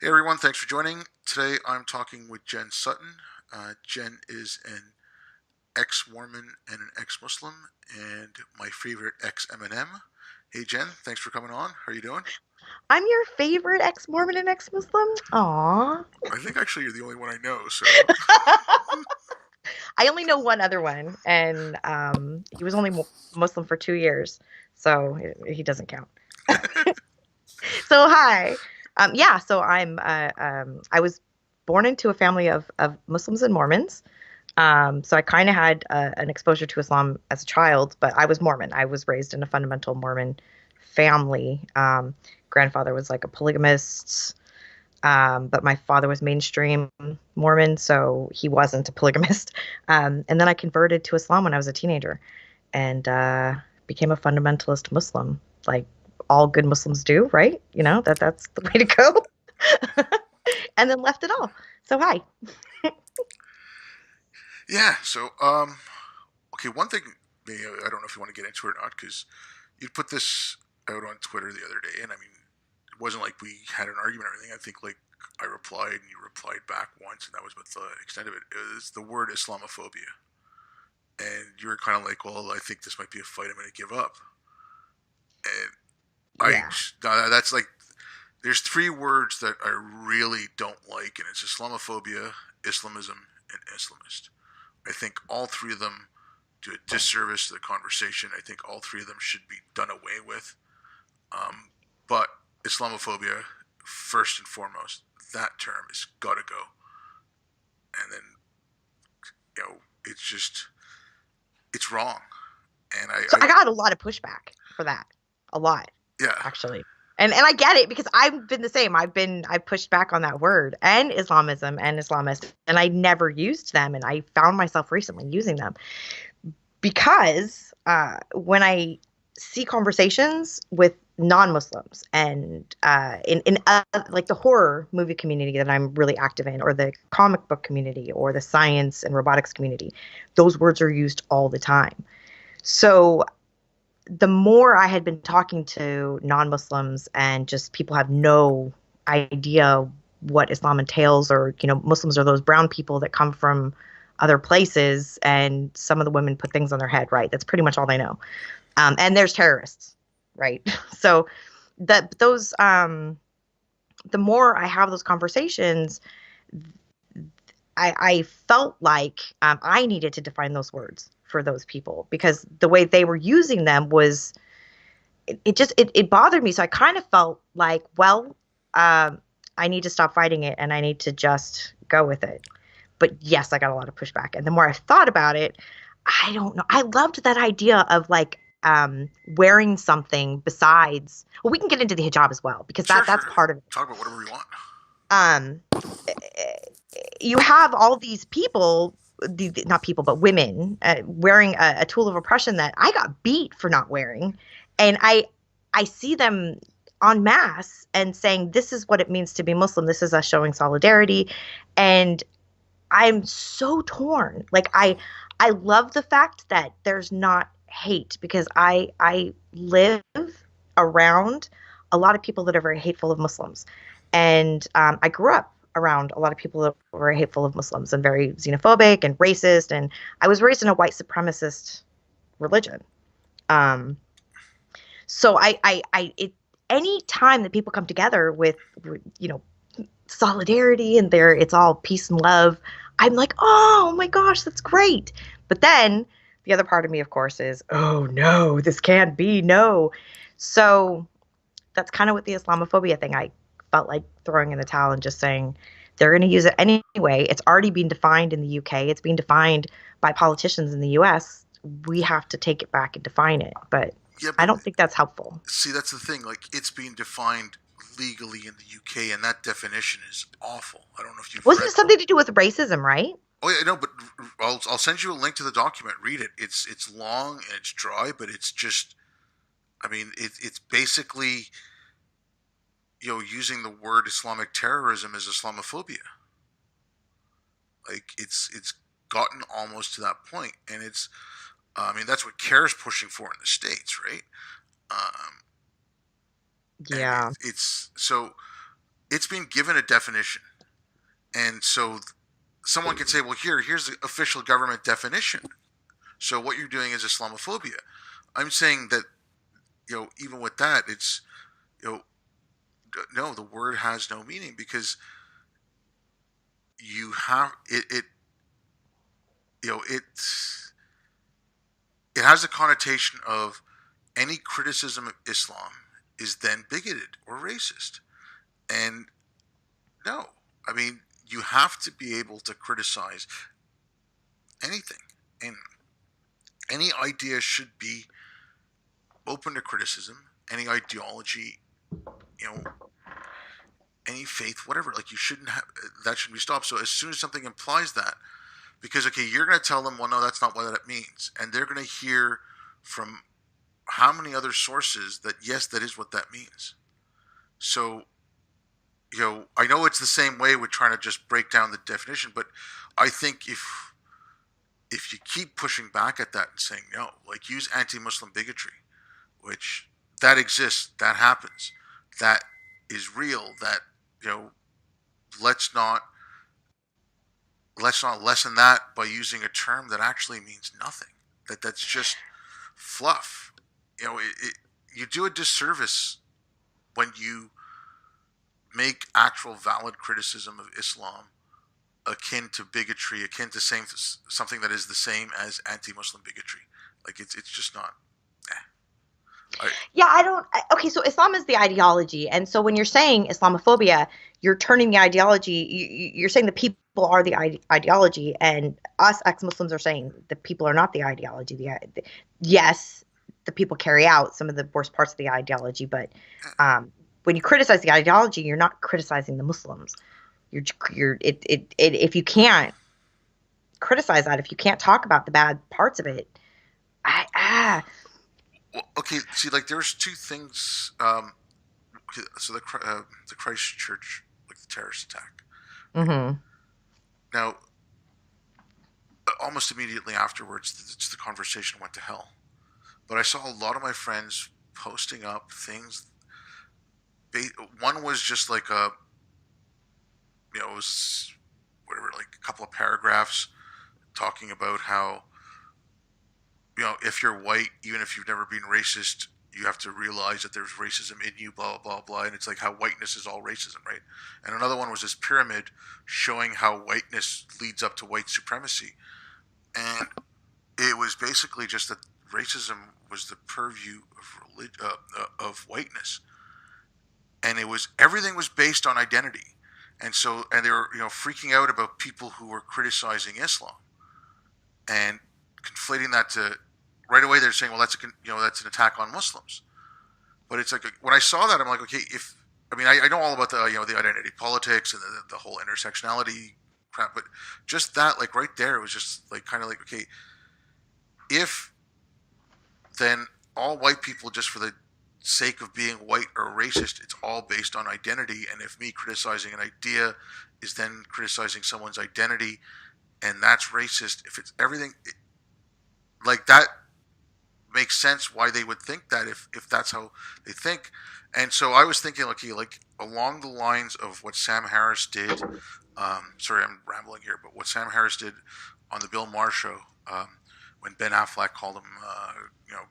Hey everyone, thanks for joining. Today I'm talking with Jenn Sutton. Jenn is an ex-Mormon and an ex-Muslim, and my favorite ex-M&M. Hey Jenn, thanks for coming on. How are you doing? I'm your favorite ex-Mormon and ex-Muslim? Aw. I think actually you're the only one I know, so I only know one other one, and he was only Muslim for 2 years, so he doesn't count. So hi. Yeah, so I was born into a family of Muslims and Mormons. So I kind of had an exposure to Islam as a child, but I was Mormon. I was raised in a fundamental Mormon family. Grandfather was like a polygamist. But my father was mainstream Mormon, so he wasn't a polygamist. And then I converted to Islam when I was a teenager and became a fundamentalist Muslim, like all good Muslims do, right? That's the way to go. And then left it all. So hi. yeah. Okay. One thing, maybe, I don't know if you want to get into it or not, because you put this out on Twitter the other day, and I mean, it wasn't like we had an argument or anything. I think like I replied and you replied back once, and that was about the extent of it. It was the word Islamophobia. And you were kind of like, well, I think this might be a fight I'm going to give up. And I, Yeah. that's like, there's three words that I really don't like, and it's Islamophobia, Islamism, and Islamist. I think all three of them do a disservice to the conversation. I think all three of them should be done away with. Um, but Islamophobia, first and foremost, that term has got to go. And then, it's just, it's wrong. And So I got a lot of pushback for that. A lot, yeah, actually. And I get it because I've been the same. I pushed back on that word and Islamism and Islamist, and I never used them, and I found myself recently using them because when I see conversations with non-Muslims and in like the horror movie community that I'm really active in, or the comic book community, or the science and robotics community, those words are used all the time. So the more I had been talking to non-Muslims and just people have no idea what Islam entails, or Muslims are those brown people that come from other places, and some of the women put things on their head, right? That's pretty much all they know. And there's terrorists, right? So that those the more I have those conversations, I felt like I needed to define those words for those people because the way they were using them was it bothered me. So I kind of felt like, well, I need to stop fighting it and I need to just go with it. But yes, I got a lot of pushback. And the more I thought about it, I don't know. I loved that idea of like wearing something besides. Well, we can get into the hijab as well because sure, that's sure. part of it. Talk about whatever you want. Um, you have all these people, not people, but women wearing a tool of oppression that I got beat for not wearing, and I see them en masse and saying this is what it means to be Muslim. This is us showing solidarity, and I'm so torn. Like I love the fact that there's not hate because I live around a lot of people that are very hateful of Muslims, and I grew up around a lot of people that were very hateful of Muslims and very xenophobic and racist, and I was raised in a white supremacist religion. Um, so any time that people come together with you know solidarity and it's all peace and love, I'm like, oh my gosh, that's great. But then the other part of me, of course, is, oh no, this can't be, no. So that's kind of what the Islamophobia thing, I felt like throwing in the towel and just saying they're going to use it anyway. It's already being defined in the UK. It's being defined by politicians in the US. We have to take it back and define it. But Yeah, I but don't think that's helpful. see, that's the thing. Like, it's being defined legally in the UK, and that definition is awful. I don't know if you've Wasn't read. it something to do with racism, right? Oh yeah, no, but I'll send you a link to the document. Read it. It's long and it's dry, but it's just. I mean, it's basically using the word Islamic terrorism as Islamophobia. Like it's gotten almost to that point, and it's. I mean, that's what CARE is pushing for in the states, right? Um, and Yeah. it's so. it's been given a definition, and so someone can say, well, here's the official government definition. So what you're doing is Islamophobia. I'm saying that, even with that, it's, you know no, the word has no meaning, because you have it it has a connotation of any criticism of Islam is then bigoted or racist. And no, I mean, you have to be able to criticize anything, and any idea should be open to criticism. Any ideology, you know, any faith, whatever. Like, you shouldn't have that should be stopped. So as soon as something implies that, because okay, you're going to tell them, well, no, that's not what that means, and they're going to hear from how many other sources that yes, that is what that means. So, I know it's the same way with trying to just break down the definition, but I think if you keep pushing back at that and saying no, like, use anti-Muslim bigotry, which that exists, that happens, that is real, that, you know, let's not lessen that by using a term that actually means nothing. That's just fluff. You do a disservice when you make actual valid criticism of Islam akin to bigotry, akin to something that is the same as anti-Muslim bigotry. Like, it's just not. I, Yeah, I don't. Okay, so Islam is the ideology, and so when you're saying Islamophobia, you're turning the ideology. You're saying the people are the ideology, and us ex-Muslims are saying the people are not the ideology. Yes, the people carry out some of the worst parts of the ideology, but when you criticize the ideology, you're not criticizing the Muslims. If you can't criticize that, if you can't talk about the bad parts of it, well, okay. See, like, there's two things. So the Christchurch, like the terrorist attack. Right? mm-hmm. Now, almost immediately afterwards, the conversation went to hell. But I saw a lot of my friends posting up things. One was just like it was whatever, like a couple of paragraphs talking about how, if you're white, even if you've never been racist, you have to realize that there's racism in you, blah, blah, blah. And it's like how whiteness is all racism, right? And another one was this pyramid showing how whiteness leads up to white supremacy. And it was basically just that racism was the purview of whiteness. And everything was based on identity. And they were, freaking out about people who were criticizing Islam and conflating that to, right away they're saying, well, that's an attack on Muslims. But it's like, when I saw that, I'm like, okay, I know all about the the identity politics and the whole intersectionality crap, but just that, like, right there, it was just like kind of like, okay, if then all white people, just for the sake of being white, are racist, it's all based on identity. And if me criticizing an idea is then criticizing someone's identity, and that's racist, if it's everything, like, that makes sense why they would think that, if that's how they think. And so I was thinking, okay, like, along the lines of what Sam Harris did. Sorry, I'm rambling here, but what Sam Harris did on the Bill Maher show, when Ben Affleck called him,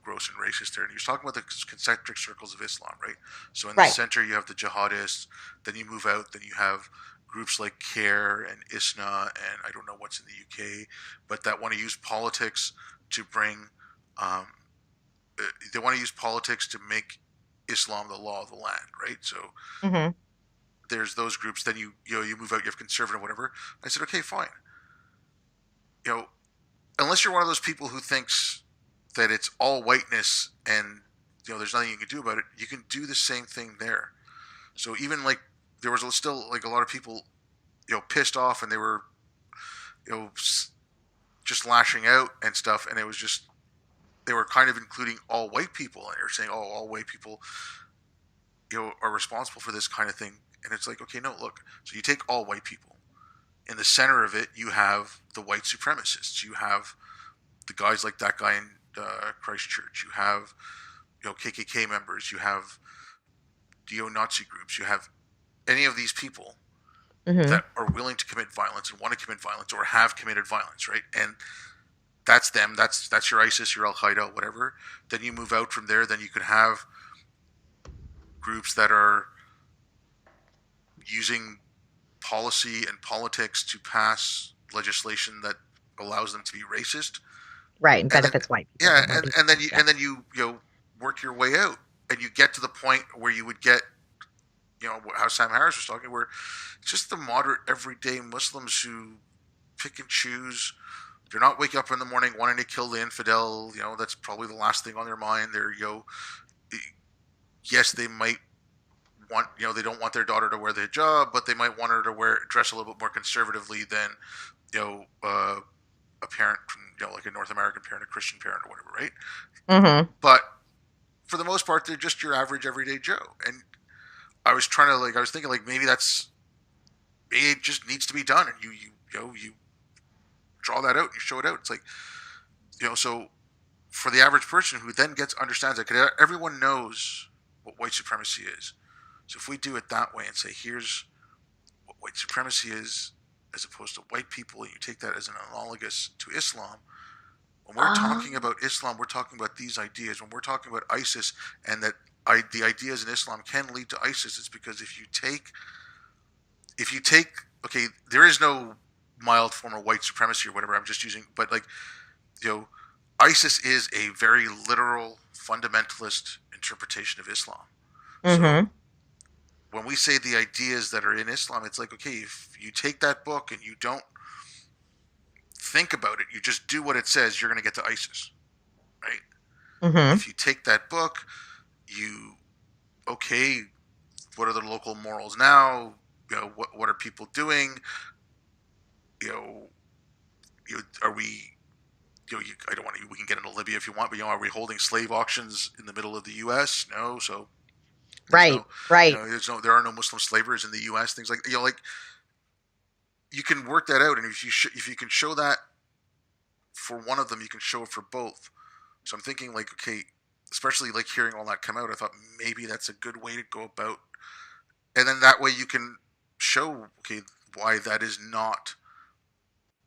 gross and racist there, and he was talking about the concentric circles of Islam, right? So in the Right. center you have the jihadists, then you move out, then you have groups like CARE and ISNA, and I don't know what's in the UK, but that want to use politics to bring, they want to use politics to make Islam the law of the land, right? So Mm-hmm. there's those groups. Then you move out, you have conservative, whatever. I said, okay, fine. You know, unless you're one of those people who thinks that it's all whiteness and there's nothing you can do about it, you can do the same thing there. So even, like, there was still, like, a lot of people pissed off, and they were just lashing out and stuff, and it was just, they were kind of including all white people, and they were saying, oh, all white people are responsible for this kind of thing. And it's like, okay, no, look, so you take all white people, in the center of it you have the white supremacists, you have the guys like that guy in Christchurch, you have KKK members, you have neo-Nazi groups, you have any of these people Mm-hmm. that are willing to commit violence and want to commit violence or have committed violence, right? And that's them. That's your ISIS, your Al Qaeda, whatever. Then you move out from there. Then you could have groups that are using policy and politics to pass legislation that allows them to be racist. Right, and And then benefits white people yeah, more people. and then you Yeah. and then you work your way out, and you get to the point where you would get, how Sam Harris was talking, where just the moderate everyday Muslims who pick and choose. They're not waking up in the morning wanting to kill the infidel. That's probably the last thing on their mind. Yes, they might want, they don't want their daughter to wear the hijab, but they might want her to dress a little bit more conservatively than, you know, uh, a parent, like a North American parent, a Christian parent, or whatever, right? Mm-hmm. But for the most part, they're just your average everyday Joe. And I was thinking like maybe it just needs to be done, and you draw that out and you show it out. It's like, so for the average person who then understands that, 'cause everyone knows what white supremacy is. So if we do it that way and say, here's what white supremacy is, as opposed to white people, and you take that as an analogous to Islam. When we're talking Um, about Islam, we're talking about these ideas. When we're talking about ISIS, and that the ideas in Islam can lead to ISIS, it's because if you take, okay, there is no mild form of white supremacy or whatever. I'm just using, but like, you know, ISIS is a very literal fundamentalist interpretation of Islam. So mm-hmm. when we say the ideas that are in Islam, it's like, okay, if you take that book and you don't think about it, you just do what it says, you're going to get to ISIS, right? Mm-hmm. If you take that book, you, okay, what are the local morals now? What are people doing? You know, are we? I don't want to. We can get into Libya if you want, but are we holding slave auctions in the middle of the U.S.? No. So there's Right, no, right. there are no Muslim slavers in the U.S. Things like, like you can work that out, and if you can show that for one of them, you can show it for both. So I'm thinking like, okay, especially like hearing all that come out, I thought maybe that's a good way to go about, and then that way you can show, okay, why that is not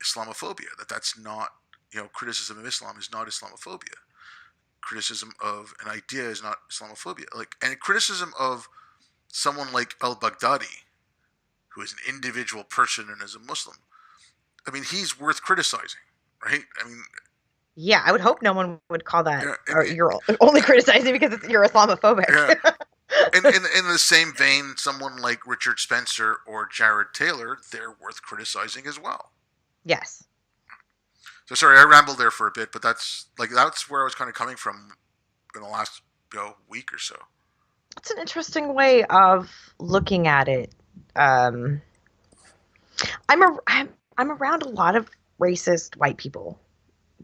Islamophobia. That's not, criticism of Islam is not Islamophobia. Criticism of an idea is not Islamophobia. Like, and criticism of someone like al-Baghdadi, who is an individual person and is a Muslim. I mean, he's worth criticizing, right? I mean, Yeah, I would hope no one would call that, yeah, or you're only criticizing because you're Islamophobic. yeah. In the same vein, someone like Richard Spencer or Jared Taylor, they're worth criticizing as well. Yes. So sorry, I rambled there for a bit, but that's where I was kind of coming from in the last week or so. It's an interesting way of looking at it. Um, I'm around a lot of racist white people,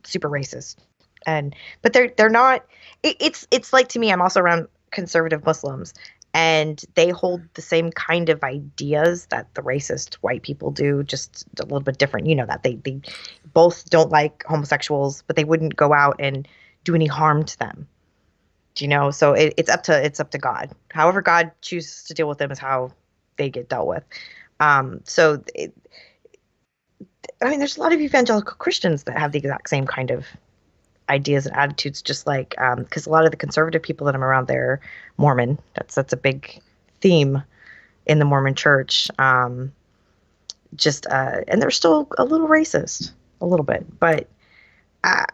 super racist, but they're not. It's like, to me, I'm also around conservative Muslims, and they hold the same kind of ideas that the racist white people do, just a little bit different. You know that they both don't like homosexuals, but they wouldn't go out and do any harm to them. Do you know? So it's up to God. However God chooses to deal with them is how they get dealt with. So I mean, there's a lot of evangelical Christians that have the exact same kind of ideas and attitudes, just like, because a lot of the conservative people that I'm around, they're Mormon. That's a big theme in the Mormon Church. And they're still a little racist, a little bit, but I,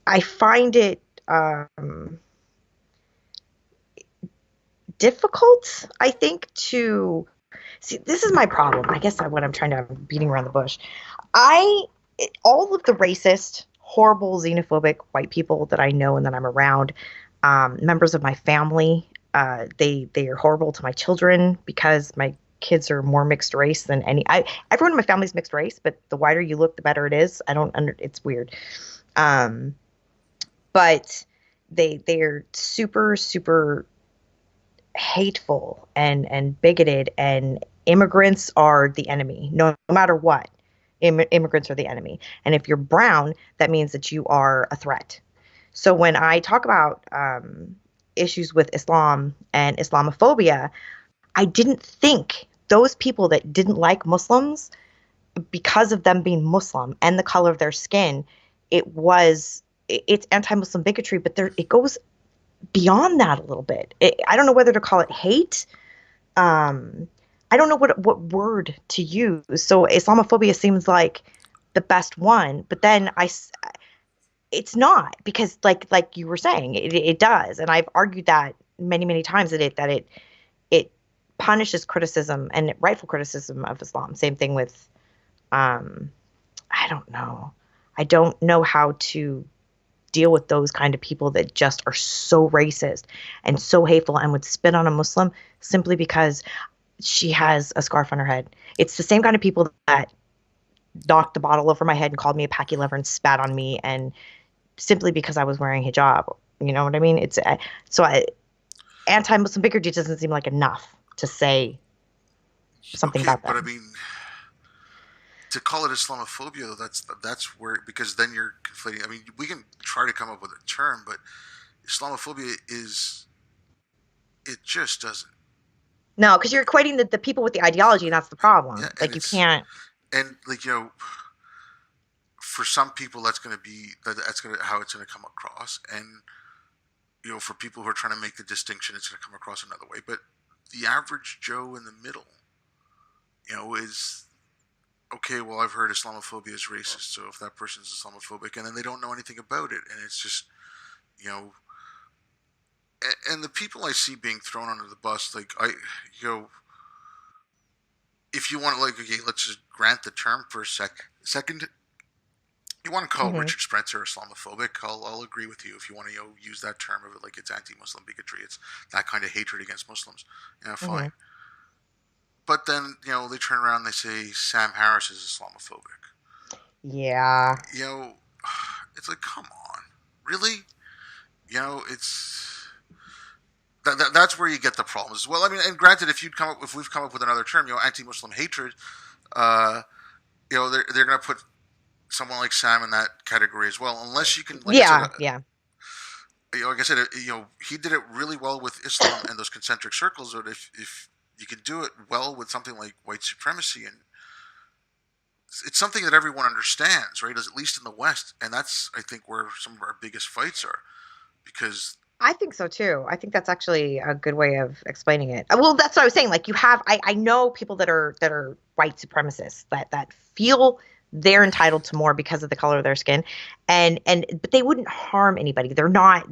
I find it difficult, I think, to see. This is my problem. I guess what I'm beating around the bush. All of the racist, horrible, xenophobic white people that I know and that I'm around, members of my family, they are horrible to my children because my kids are more mixed race than everyone in my family is mixed race, but the whiter you look, the better it is. It's weird. But they're super, super hateful and bigoted, and immigrants are the enemy, no matter what. Immigrants are the enemy. And if you're brown, that means that you are a threat. So when I talk about issues with Islam and Islamophobia, I didn't think those people that didn't like Muslims because of them being Muslim and the color of their skin, it's anti-Muslim bigotry, but it goes beyond that a little bit. I don't know whether to call it hate. Um, I don't know what word to use. So Islamophobia seems like the best one, but then it's not, because like you were saying, it does, and I've argued that many times it punishes criticism and rightful criticism of Islam. Same thing with um, I don't know. I don't know how to deal with those kind of people that just are so racist and so hateful and would spit on a Muslim simply because she has a scarf on her head. It's the same kind of people that knocked the bottle over my head and called me a packy lover and spat on me, and simply because I was wearing hijab. You know what I mean? So I, anti-Muslim bigotry doesn't seem like enough to say something Okay, about but I them. mean, to call it Islamophobia, though, that's where, because then you're conflating. I mean, we can try to come up with a term, but Islamophobia is, it just doesn't. No, because you're equating the people with the ideology, and that's the Yeah, problem. and Like, you can't. like, for some people that's going to be that's going to how it's going to come across, and for people who are trying to make the distinction, it's going to come across another way. But the average Joe in the middle, is okay. Well, I've heard Islamophobia is racist, so if that person's Islamophobic, and then they don't know anything about it, and it's just you know, and the people I see being thrown under the bus, like you know, if you want to, like, okay, let's just grant the term for a second. You want to call Hmm. Richard Spencer Islamophobic? I'll agree with you if you want to use that term of it, like it's anti-Muslim bigotry. It's that kind of hatred against Muslims. Yeah, Hmm. fine. But then they turn around and they say Sam Harris is Islamophobic. Yeah. You know, it's like, come on, really? It's that's where you get the problems. Well, I mean, and granted, if we've come up with another term, anti-Muslim hatred, uh, they're going to put someone like Sam in that category as well, unless you can, like I said, Yeah. Yeah. like I said, he did it really well with Islam and those concentric circles. But if you can do it well with something like white supremacy, and it's something that everyone understands, right? At least in the West, and that's, I think, where some of our biggest fights are, because I think so too. I think that's actually a good way of explaining it. Well, that's what I was saying. Like, I know people that are white supremacists that feel they're entitled to more because of the color of their skin, but they wouldn't harm anybody. They're not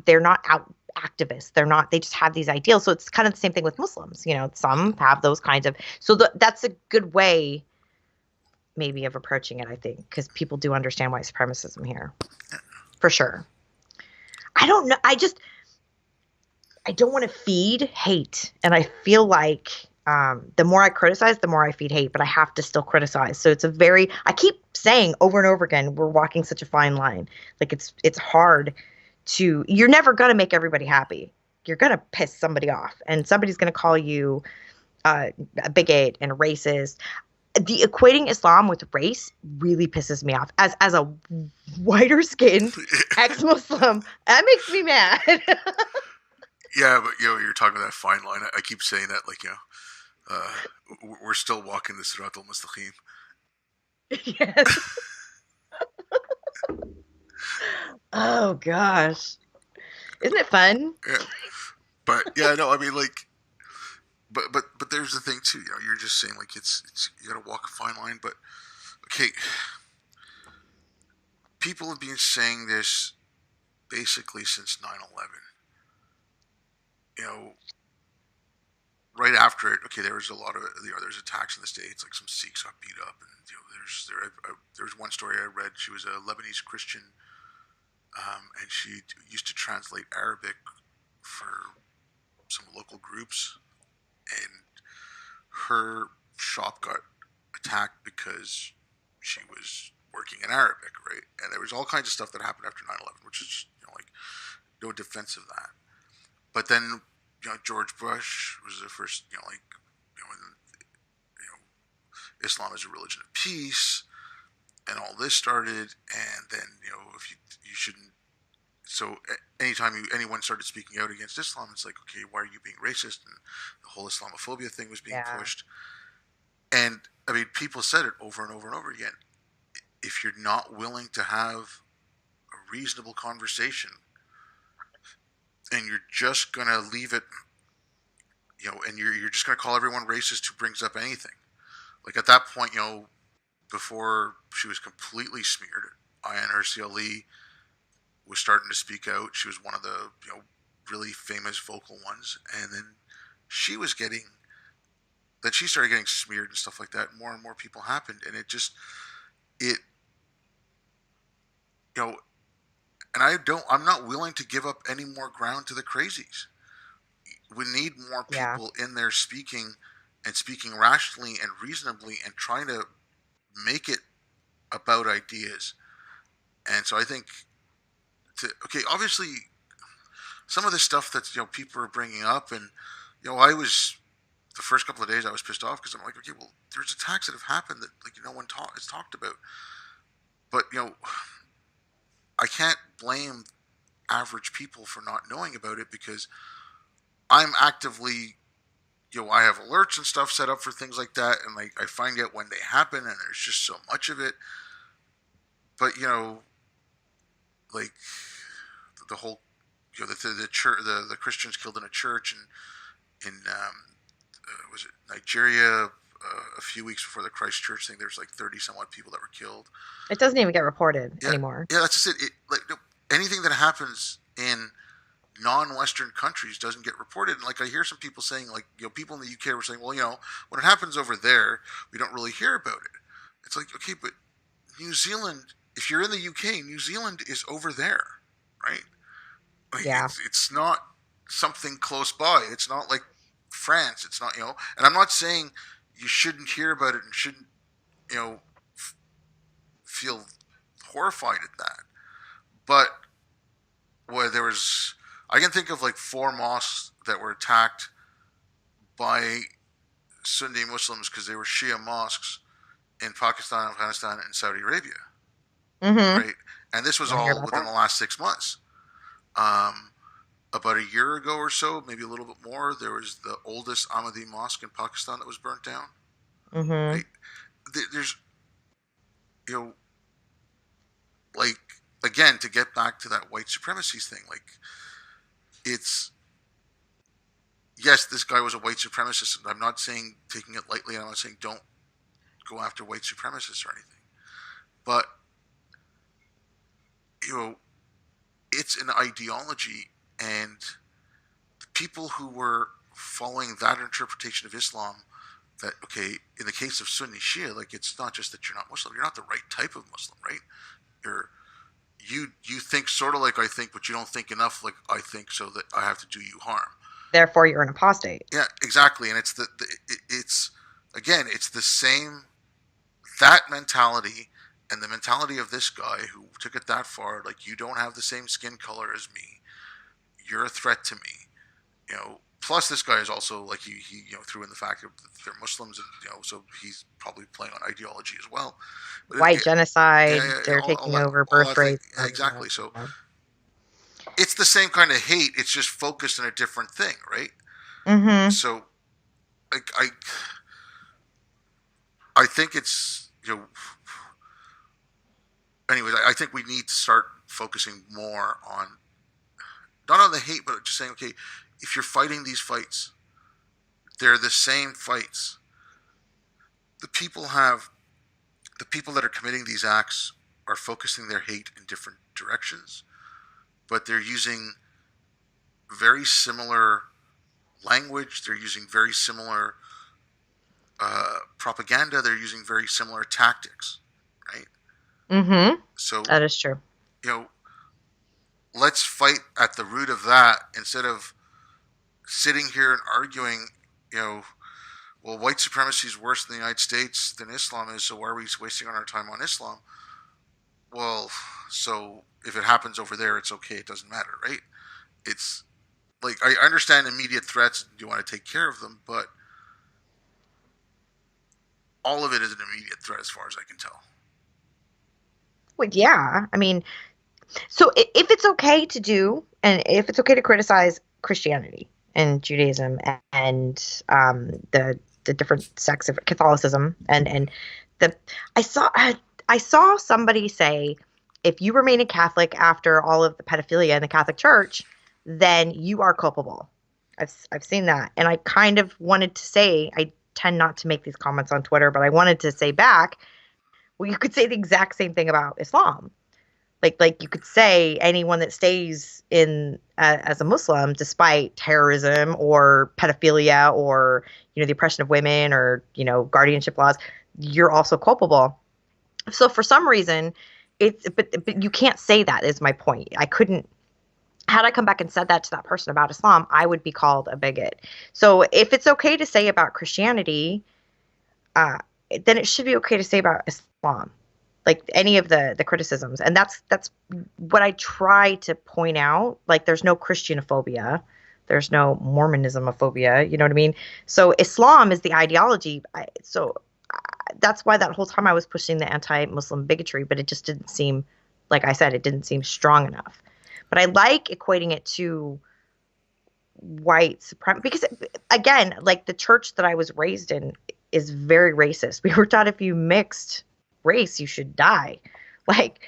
out activists. They're not. They just have these ideals. So it's kind of the same thing with Muslims. Some have those kinds of. So that's a good way, maybe, of approaching it. I think, because people do understand white supremacism here for sure. I don't know. I don't want to feed hate. And I feel like the more I criticize, the more I feed hate, but I have to still criticize. So I keep saying over and over again, we're walking such a fine line. Like, it's hard you're never going to make everybody happy. You're going to piss somebody off, and somebody's going to call you a bigot and a racist. The equating Islam with race really pisses me off. As a whiter skinned ex-Muslim, that makes me mad. yeah, but you're talking about that fine line. I keep saying that, like, uh, we're still walking the Sirat al Mustaqim. Yes. Oh gosh. Isn't it fun? Yeah, but yeah, no, I mean, like, but there's the thing too. You're just saying, like, it's you got to walk a fine line. But okay, people have been saying this basically since 9/11. You know, right after it, okay, there was a lot of there's attacks in the states, like some Sikhs got beat up, and there's one story I read. She was a Lebanese Christian, and she used to translate Arabic for some local groups, and her shop got attacked because she was working in Arabic, right? And there was all kinds of stuff that happened after 9/11, which is like no defense of that. But then George Bush was the first, like, you know Islam is a religion of peace, and all this started. And then if you shouldn't so anytime anyone started speaking out against Islam, it's like, okay, why are you being racist? And the whole Islamophobia thing was being Yeah. pushed. And I mean, people said it over and over and over again. If you're not willing to have a reasonable conversation and you're just gonna leave it, and you're just gonna call everyone racist who brings up anything. Like at that point, before she was completely smeared, Ayan Hirsi Ali was starting to speak out. She was one of the really famous vocal ones, and then she was getting then she started getting smeared and stuff like that. More and more people happened, and it you know, and I'm not willing to give up any more ground to the crazies. We need more Yeah. people in there speaking and speaking rationally and reasonably and trying to make it about ideas. And so I think obviously some of the stuff that people are bringing up, and I was the first couple of days I was pissed off because I'm like, okay, well, there's attacks that have happened that like no one has talked about, but I can't blame average people for not knowing about it because I'm actively, I have alerts and stuff set up for things like that, and like I find out when they happen, and there's just so much of it. But like the whole, the church, the Christians killed in a church, and in was it Nigeria a few weeks before the Christchurch thing. There's like 30 somewhat people that were killed. It doesn't even get reported Yeah, anymore. yeah, that's just it. Like anything that happens in non-Western countries doesn't get reported. And like I hear some people saying, like people in the UK were saying, well, when it happens over there, we don't really hear about it. It's like, okay, but New Zealand, if you're in the UK, New Zealand is over there, right? Like Yeah. it's not something close by. It's not like France. It's not And I'm not saying you shouldn't hear about it and shouldn't you know feel horrified at that. But where there was, I can think of like 4 mosques that were attacked by Sunni Muslims because they were Shia mosques in Pakistan, Afghanistan, and Saudi Arabia, Mm-hmm. right? And this was I hear all about within that. the last 6 months. Um, about a year ago or so, maybe a little bit more, there was the oldest Ahmadi mosque in Pakistan that was burnt down. Mm-hmm. Right? There's, you know, like again to get back to that white supremacy thing. Like it's yes, this guy was a white supremacist. I'm not saying taking it lightly. I'm not saying don't go after white supremacists or anything. But you know, it's an ideology, and the people who were following that interpretation of Islam, that okay, in the case of Sunni Shia, like it's not just that you're not Muslim, you're not the right type of Muslim, right? You're you think sort of like I think, but you don't think enough like I think, so that I have to do you harm. Therefore, you're an apostate. Yeah, exactly, and it's again, it's the same that mentality and the mentality of this guy who took it that far. Like you don't have the same skin color as me, you're a threat to me. Plus this guy is also like he threw in the fact that they're Muslims, and so he's probably playing on ideology as well. But White yeah, genocide. yeah, yeah, They're all taking that, over all birth that thing. rates. Yeah, exactly. So it's the same kind of hate. It's just focused on a different thing, right? Mm-hmm. So like I think it's anyways. I think we need to start focusing more on not on the hate, but just saying, okay, if you're fighting these fights, they're the same fights. The people have the people that are committing these acts are focusing their hate in different directions, but they're using very similar language. They're using very similar propaganda. They're using very similar tactics, right? Mm-hmm. So, That is true. you know, let's fight at the root of that instead of sitting here and arguing, well, white supremacy is worse in the United States than Islam is, so why are we wasting our time on Islam? Well, so if it happens over there, it's okay. It doesn't matter, right? It's like I understand immediate threats. You want to take care of them, but all of it is an immediate threat as far as I can tell. Well, yeah. I mean, So if it's okay to do, and if it's okay to criticize Christianity and Judaism and the different sects of Catholicism and the I saw I saw somebody say if you remain a Catholic after all of the pedophilia in the Catholic Church, then you are culpable. I've seen that, and I kind of wanted to say I tend not to make these comments on Twitter, but I wanted to say back, well, you could say the exact same thing about Islam. Like you could say anyone that stays in as a Muslim despite terrorism or pedophilia or the oppression of women or guardianship laws, you're also culpable. So for some reason, but you can't say that is my point. I couldn't. Had I come back and said that to that person about Islam, I would be called a bigot. So if it's okay to say about Christianity, uh, then it should be okay to say about Islam, like any of the criticisms. And that's what I try to point out. Like there's no Christianophobia, there's no Mormonismophobia, you know what I mean? So Islam is the ideology. That's why that whole time I was pushing the anti-Muslim bigotry, but it just didn't seem, like I said, it didn't seem strong enough. But I like equating it to white supremacy because, again, like the church that I was raised in is very racist. We were taught if you mixed race, you should die. Like,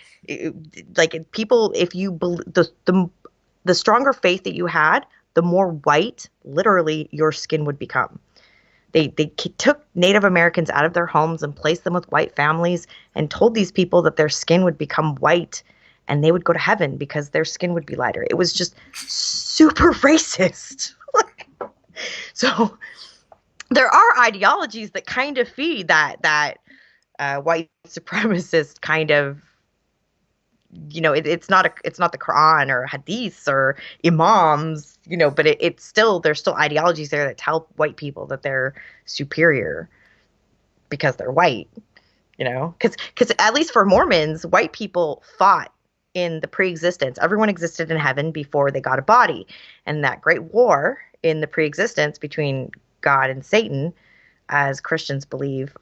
people, if you the stronger faith that you had, the more white, literally, your skin would become. They took Native Americans out of their homes and placed them with white families and told these people that their skin would become white and they would go to heaven because their skin would be lighter. It was just super racist. So there are ideologies that kind of feed that white supremacist kind of, it's not the Quran or hadiths or imams, but it's still, there's still ideologies there that tell white people that they're superior because they're white, because at least for Mormons, white people fought in the pre-existence. Everyone existed in heaven before they got a body. And that great war in the pre-existence between God and Satan, as Christians believe,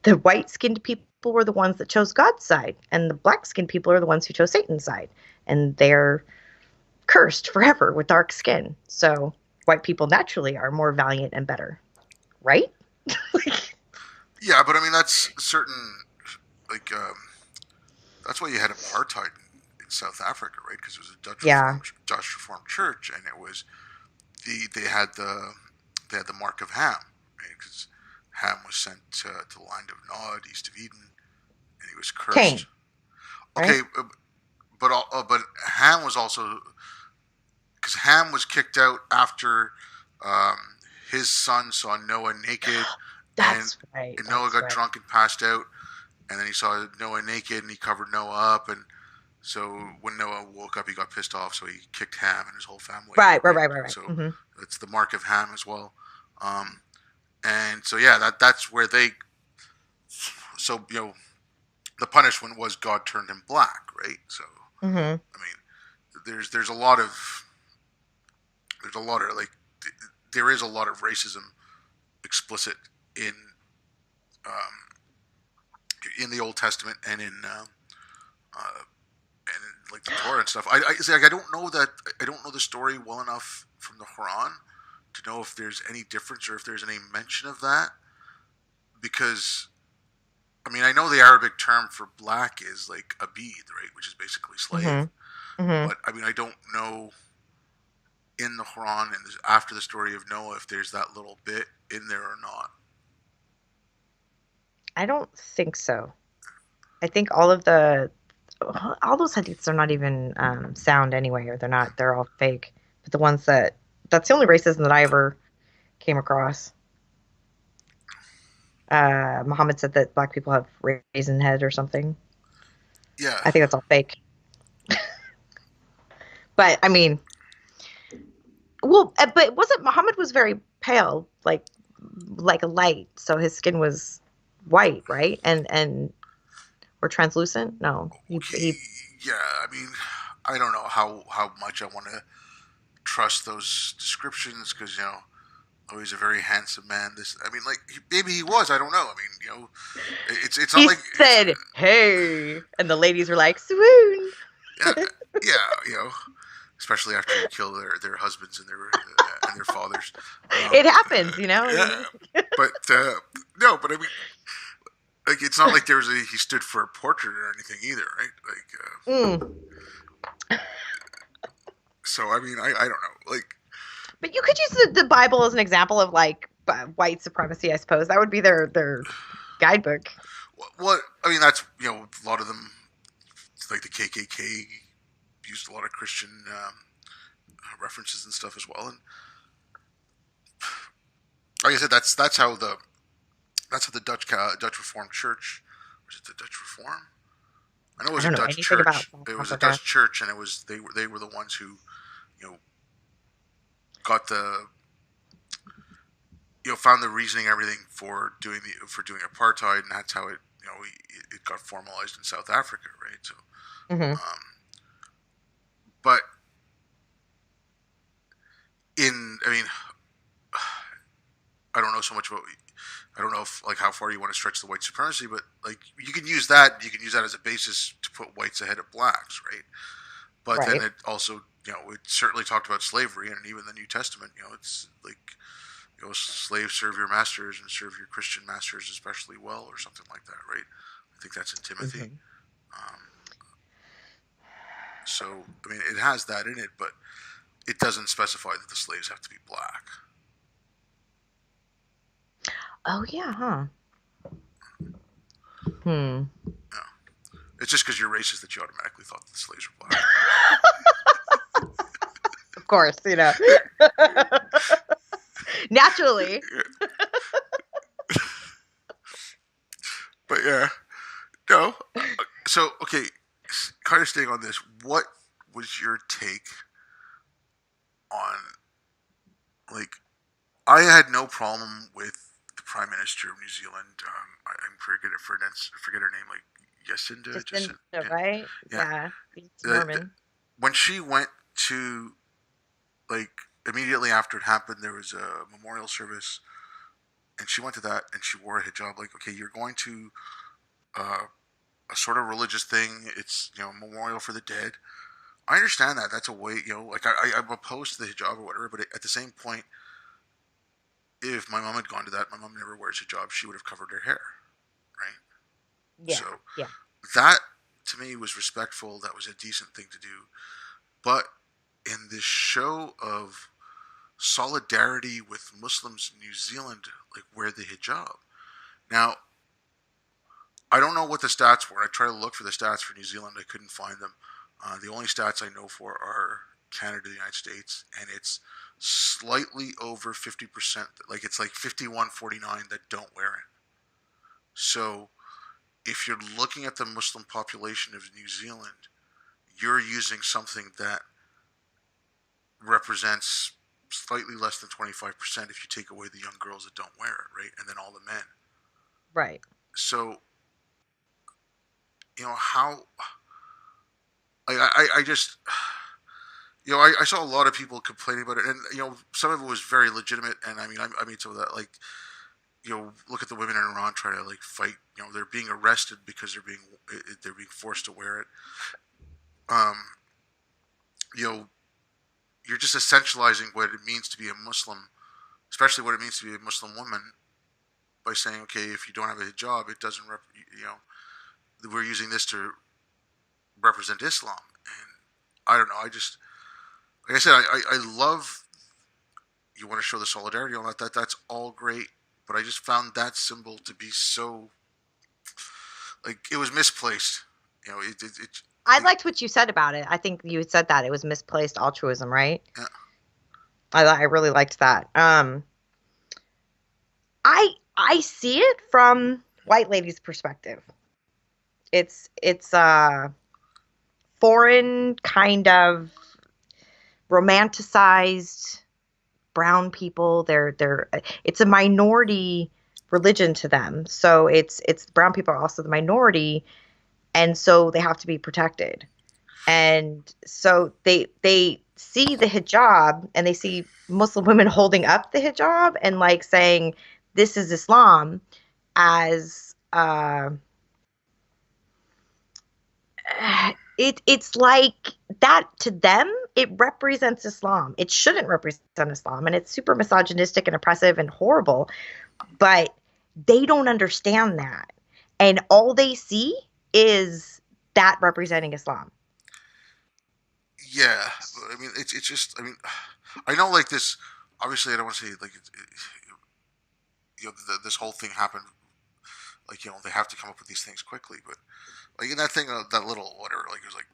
the white-skinned people were the ones that chose God's side, and the black-skinned people are the ones who chose Satan's side. And they're cursed forever with dark skin. So white people naturally are more valiant and better. Right? Yeah, but I mean, that's certain, like, that's why you had apartheid in South Africa, right? Because it was a Yeah. Dutch Reformed church, and it was they had the mark of Ham, right? Because Ham was sent to the land of Nod, east of Eden, and he was Cain, cursed. Okay, right? but Ham was also, because Ham was kicked out after um, his son saw Noah naked, and, That's right. and Noah That's got right. drunk and passed out, and then he saw Noah naked and he covered Noah up, and so when Noah woke up, he got pissed off, so he kicked Ham and his whole family out. Right. So Hmm. that's the mark of Ham as well. Um, and so yeah, that's where they. So the punishment was God turned him black, right? So Hmm. I mean, there's a lot of like there is a lot of racism explicit um, in the Old Testament and in like the Torah and stuff. I see, like, I don't know the story well enough from the Quran to know if there's any difference or if there's any mention of that. Because I mean, I know the Arabic term for black is like abid, right, which is basically slave. Hmm. Hmm. But I mean, I don't know in the Quran and after the story of Noah if there's that little bit in there or not. I don't think so. I think all those hadiths are not even sound anyway, or they're not. They're all fake. But the ones that's the only racism that I ever came across. Muhammad said that black people have raisin head or something. Yeah, I think that's all fake. But I mean, well, but wasn't Muhammad was very pale, like a light, so his skin was white, right? And or translucent? No, he yeah. I mean, I don't know how much I want to trust those descriptions because oh, he's a very handsome man. This, I mean, like maybe he was. I don't know. I mean, it's not he like said, "Hey," and the ladies were like, "Swoon." Yeah, yeah, especially after you kill their husbands and their fathers. It happens, you know. I Yeah, mean, but no, but I mean, like it's not like he stood for a portrait or anything either, right? Like, mm. so I mean, I don't know, like, But you could use the Bible as an example of like white supremacy. I suppose that would be their guidebook. what I mean, that's a lot of them, like the KKK, used a lot of Christian references and stuff as well, and like I said, that's how the Dutch Reformed Church, was it the Dutch Reform? I know it I was a don't know Dutch anything about church. South It was a Africa. Dutch church, and it was they were the ones who you know got the found the reasoning and everything for doing apartheid, and that's how it got formalized in South Africa, right? So, Hmm. um, but in I mean, I don't know so much about. I don't know if like how far you want to stretch the white supremacy, but like you can use that. You can use that as a basis to put whites ahead of blacks, right? But then Right. it also, it certainly talked about slavery, and even the New Testament, it's like, slaves serve your masters and serve your Christian masters especially well, or something like that, right? I think that's in Timothy. Hmm. Um, so, I mean, it has that in it, but it doesn't specify that the slaves have to be black. Oh yeah, huh? Hmm. No, it's just because you're racist that you automatically thought that the slaves were black. Of course, you know. Naturally. But yeah, no. So okay, kind of staying on this. What was your take on, like, I had no problem with the Prime Minister of New Zealand. I forget her name, like Jacinda. Just in, Yeah, right? yeah. Yeah. Being The, Mormon. when she went to, like, immediately after it happened, there was a memorial service, and she went to that, and she wore a hijab. Like, okay, you're going to uh, a sort of religious thing. It's a memorial for the dead. I understand that. That's a way. Like I'm opposed to the hijab or whatever, but at the same point, if my mom had gone to that, my mom never wears a hijab. She would have covered her hair, right? Yeah. So Yeah. that to me was respectful. That was a decent thing to do. But in this show of solidarity with Muslims in New Zealand, like, wear the hijab. Now, I don't know what the stats were. I tried to look for the stats for New Zealand. I couldn't find them. The only stats I know for are Canada, the United States, and it's slightly over 50%. Like, it's like 51-49 that don't wear it. So if you're looking at the Muslim population of New Zealand, you're using something that represents slightly less than 25% if you take away the young girls that don't wear it, right? And then all the men. Right. So, how. I just. I saw a lot of people complaining about it, and some of it was very legitimate. And I mean, some of that, like, look at the women in Iran trying to, like, fight. They're being arrested because they're being forced to wear it. Um, you know, you're just essentializing what it means to be a Muslim, especially what it means to be a Muslim woman, by saying, okay, if you don't have a hijab, it doesn't we're using this to represent Islam. And I don't know. I just, like I said, I love, you want to show the solidarity on that's all great. But I just found that symbol to be so, like, it was misplaced. I liked what you said about it. I think you said that it was misplaced altruism, right? Yeah. I really liked that. I see it from white ladies' perspective. It's a foreign kind of romanticized brown people. They're it's a minority religion to them. So it's brown people are also the minority, and so they have to be protected. And so they see the hijab and they see Muslim women holding up the hijab and like saying this is Islam as It's like that to them, it represents Islam. It shouldn't represent Islam, and it's super misogynistic and oppressive and horrible, but they don't understand that. And all they see is that representing Islam. Yeah, but I mean, it's just, I mean, I know like this. Obviously, I don't want to say like this whole thing happened. Like they have to come up with these things quickly, but like in that thing, that little whatever, like it was like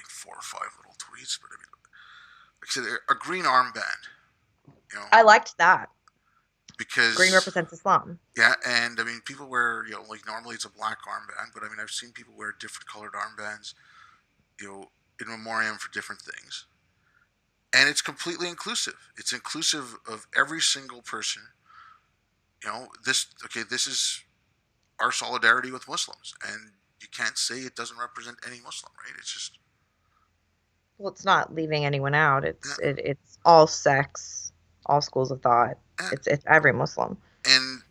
4 or 5 little tweets. But I mean, like I said, a green armband, I liked that. Green because represents Islam. yeah, and I mean, people wear like normally it's a black armband, but I mean, I've seen people wear different colored armbands, in memoriam for different things, and it's completely inclusive. It's inclusive of every single person. This is our solidarity with Muslims, and you can't say it doesn't represent any Muslim, right? It's just Well, it's not leaving anyone out. yeah, It's all sects, all schools of thought. yeah. It's every Muslim. And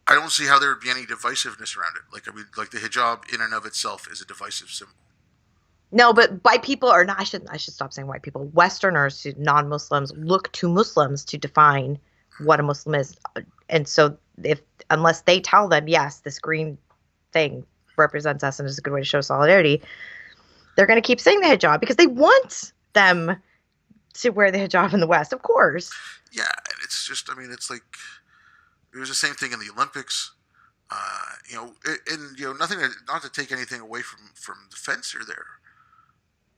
I don't see how there would be any divisiveness around it. Like I mean, like the hijab in and of itself is a divisive symbol. No, but white people are not. I should stop saying white people. Westerners, non-Muslims, look to Muslims to define what a Muslim is, and so if unless they tell them yes, this green thing represents us and is a good way to show solidarity, they're going to keep saying the hijab because they want them to wear the hijab in the West, of course. Yeah, and it's just, I mean, it's like it was the same thing in the Olympics. And nothing, not to take anything away from the fencer there,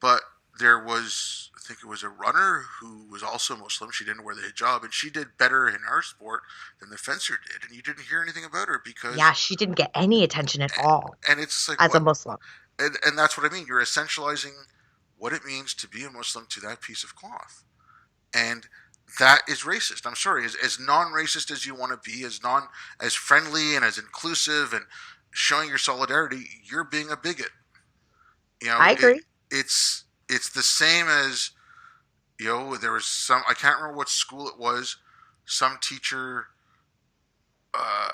but there was, I think it was a runner who was also Muslim. She didn't wear the hijab, and she did better in her sport than the fencer did, and you didn't hear anything about her because Yeah, she didn't get any attention at all and it's like as a what, Muslim. and that's what I mean. You're essentializing what it means to be a Muslim to that piece of cloth, and that is racist. I'm sorry, as non-racist as you want to be, as friendly and as inclusive and showing your solidarity, you're being a bigot. I agree. It's the same as there was some, I can't remember what school it was. Some teacher uh,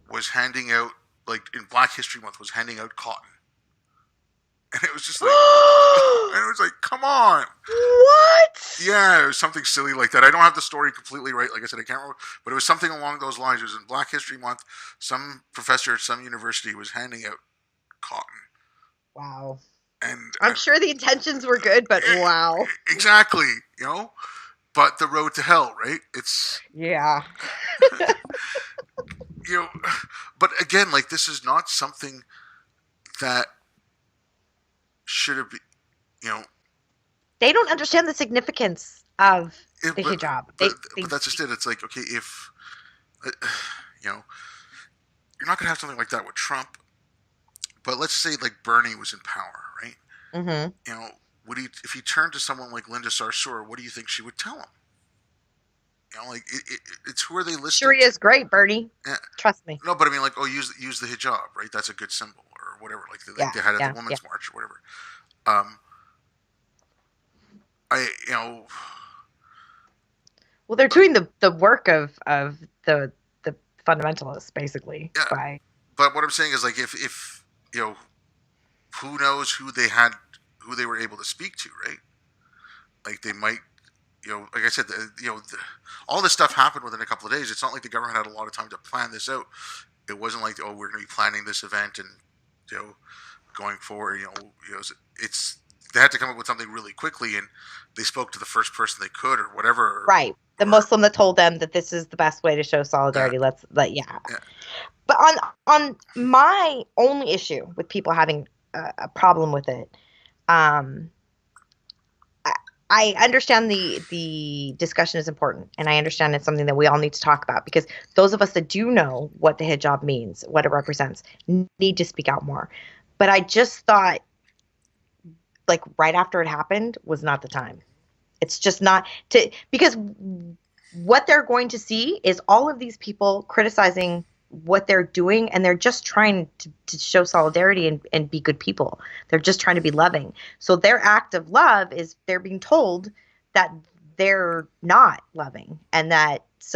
was handing out, like in Black History Month, was handing out cotton, and it was just like, and it was like, come on. What? Yeah, it was something silly like that. I don't have the story completely right. Like I said, I can't remember, but it was something along those lines. It was in Black History Month. Some professor at some university was handing out cotton, Wow. and I'm sure the intentions were good, but wow. exactly, but the road to hell, right? It's Yeah. you know, but again, like this is not something that should have been, you know. They don't understand the significance of the But, hijab. but that's just it. It's like, okay, if you're not gonna have something like that with Trump, but let's say like Bernie was in power, right? Mm-hmm. Would he, if he turned to someone like Linda Sarsour, what do you think she would tell him? Like it's who are they listening? Sharia's great, Bernie. Yeah. Trust me. No, but I mean, like, use the hijab, right? That's a good symbol, or whatever. Like they had at the Women's March, or whatever. Well, they're doing the work of the fundamentalists, basically. Yeah. But what I'm saying is, like, if who knows who they were able to speak to, right? Like they might, like I said, all this stuff happened within a couple of days. It's not like the government had a lot of time to plan this out. It wasn't like, oh, we're going to be planning this event and going forward. It's they had to come up with something really quickly, and they spoke to the first person they could, or whatever. Right, the Muslim that told them that this is the best way to show solidarity. Yeah. But on my only issue with people having a problem with it, I understand the discussion is important, and I understand it's something that we all need to talk about, because those of us that do know what the hijab means, what it represents, need to speak out more. But I just thought, like, right after it happened was not the time. It's just not because what they're going to see is all of these people criticizing what they're doing, and they're just trying to show solidarity and be good people. They're just trying to be loving. So their act of love is they're being told that they're not loving, and that's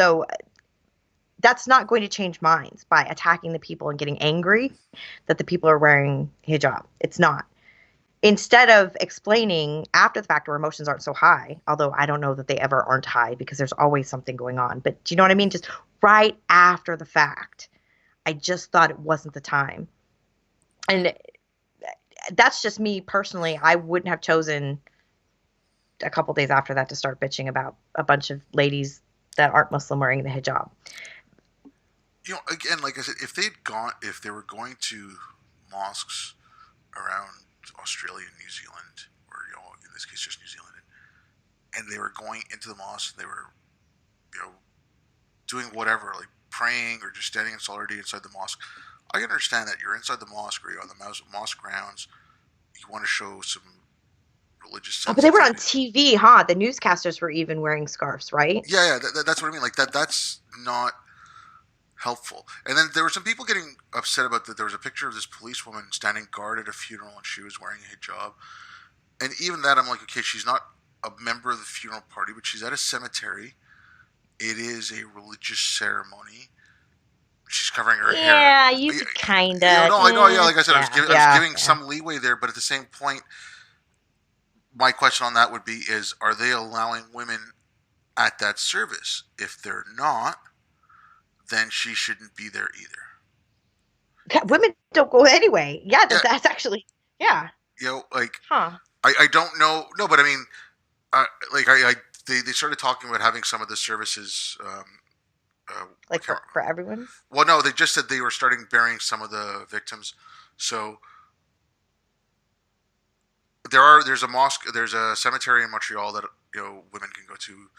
not going to change minds by attacking the people and getting angry that the people are wearing hijab. It's not. instead of explaining after the fact where emotions aren't so high, although I don't know that they ever aren't high because there's always something going on. But do you know what I mean? Just right after the fact, I just thought it wasn't the time. And that's just me personally. I wouldn't have chosen a couple days after that to start bitching about a bunch of ladies that aren't Muslim wearing the hijab. Again, like I said, if they were going to mosques around Australia and New Zealand, or in this case just New Zealand, and they were going into the mosque and they were, you know, doing whatever, like praying or just standing in solidarity inside the mosque. I can understand that you're inside the mosque or you're on the mosque grounds. You want to show some religious Oh, but they were on sensitivity. TV, huh? The newscasters were even wearing scarves, right? Yeah, that's what I mean. Like that's not helpful. And then there were some people getting upset about that. There was a picture of this policewoman standing guard at a funeral, and she was wearing a hijab. And even that, I'm like, okay, she's not a member of the funeral party, but she's at a cemetery. It is a religious ceremony. She's covering her hair. Yeah, you could kind No, of. like, oh yeah, like I said, I was giving Yeah. some leeway there, but at the same point, my question on that would be: is are they allowing women at that service? If they're not, then she shouldn't be there either. Women don't go anyway. Yeah, Yeah, that's actually, yeah. like Huh. I don't know. No, but I mean, like they started talking about having some of the services. I Like can't, for everyone? well, no, they just said they were starting burying some of the victims. So there's a cemetery in Montreal that women can go to.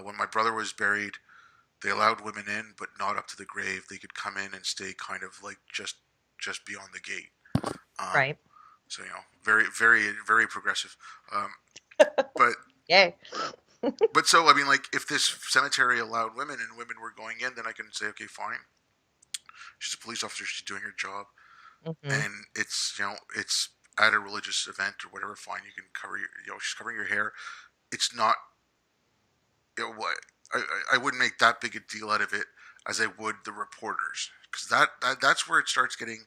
When my brother was buried, they allowed women in, but not up to the grave. They could come in and stay kind of like just beyond the gate. Um, Right. so very very very progressive. But Yay. so I mean, like if this cemetery allowed women and women were going in, then I can say, okay, fine. She's a police officer. She's doing her job, Hmm. and it's at a religious event or whatever. Fine, you can cover she's covering your hair. It's not what I wouldn't make that big a deal out of it as I would the reporters, because that's where it starts getting.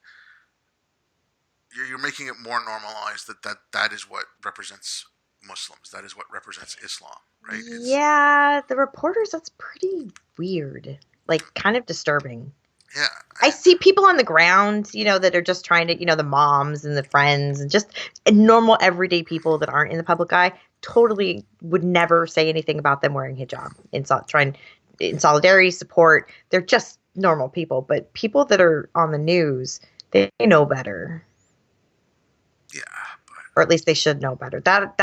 You're making it more normalized that is what represents Muslims. That is what represents Islam, right? It's Yeah, the reporters, that's pretty weird. Like, kind of disturbing. yeah, I see people on the ground, that are just trying to, the moms and the friends and just normal everyday people that aren't in the public eye, totally would never say anything about them wearing hijab trying in solidarity support. They're just normal people, but people that are on the news, they know better, yeah, or at least they should know better. That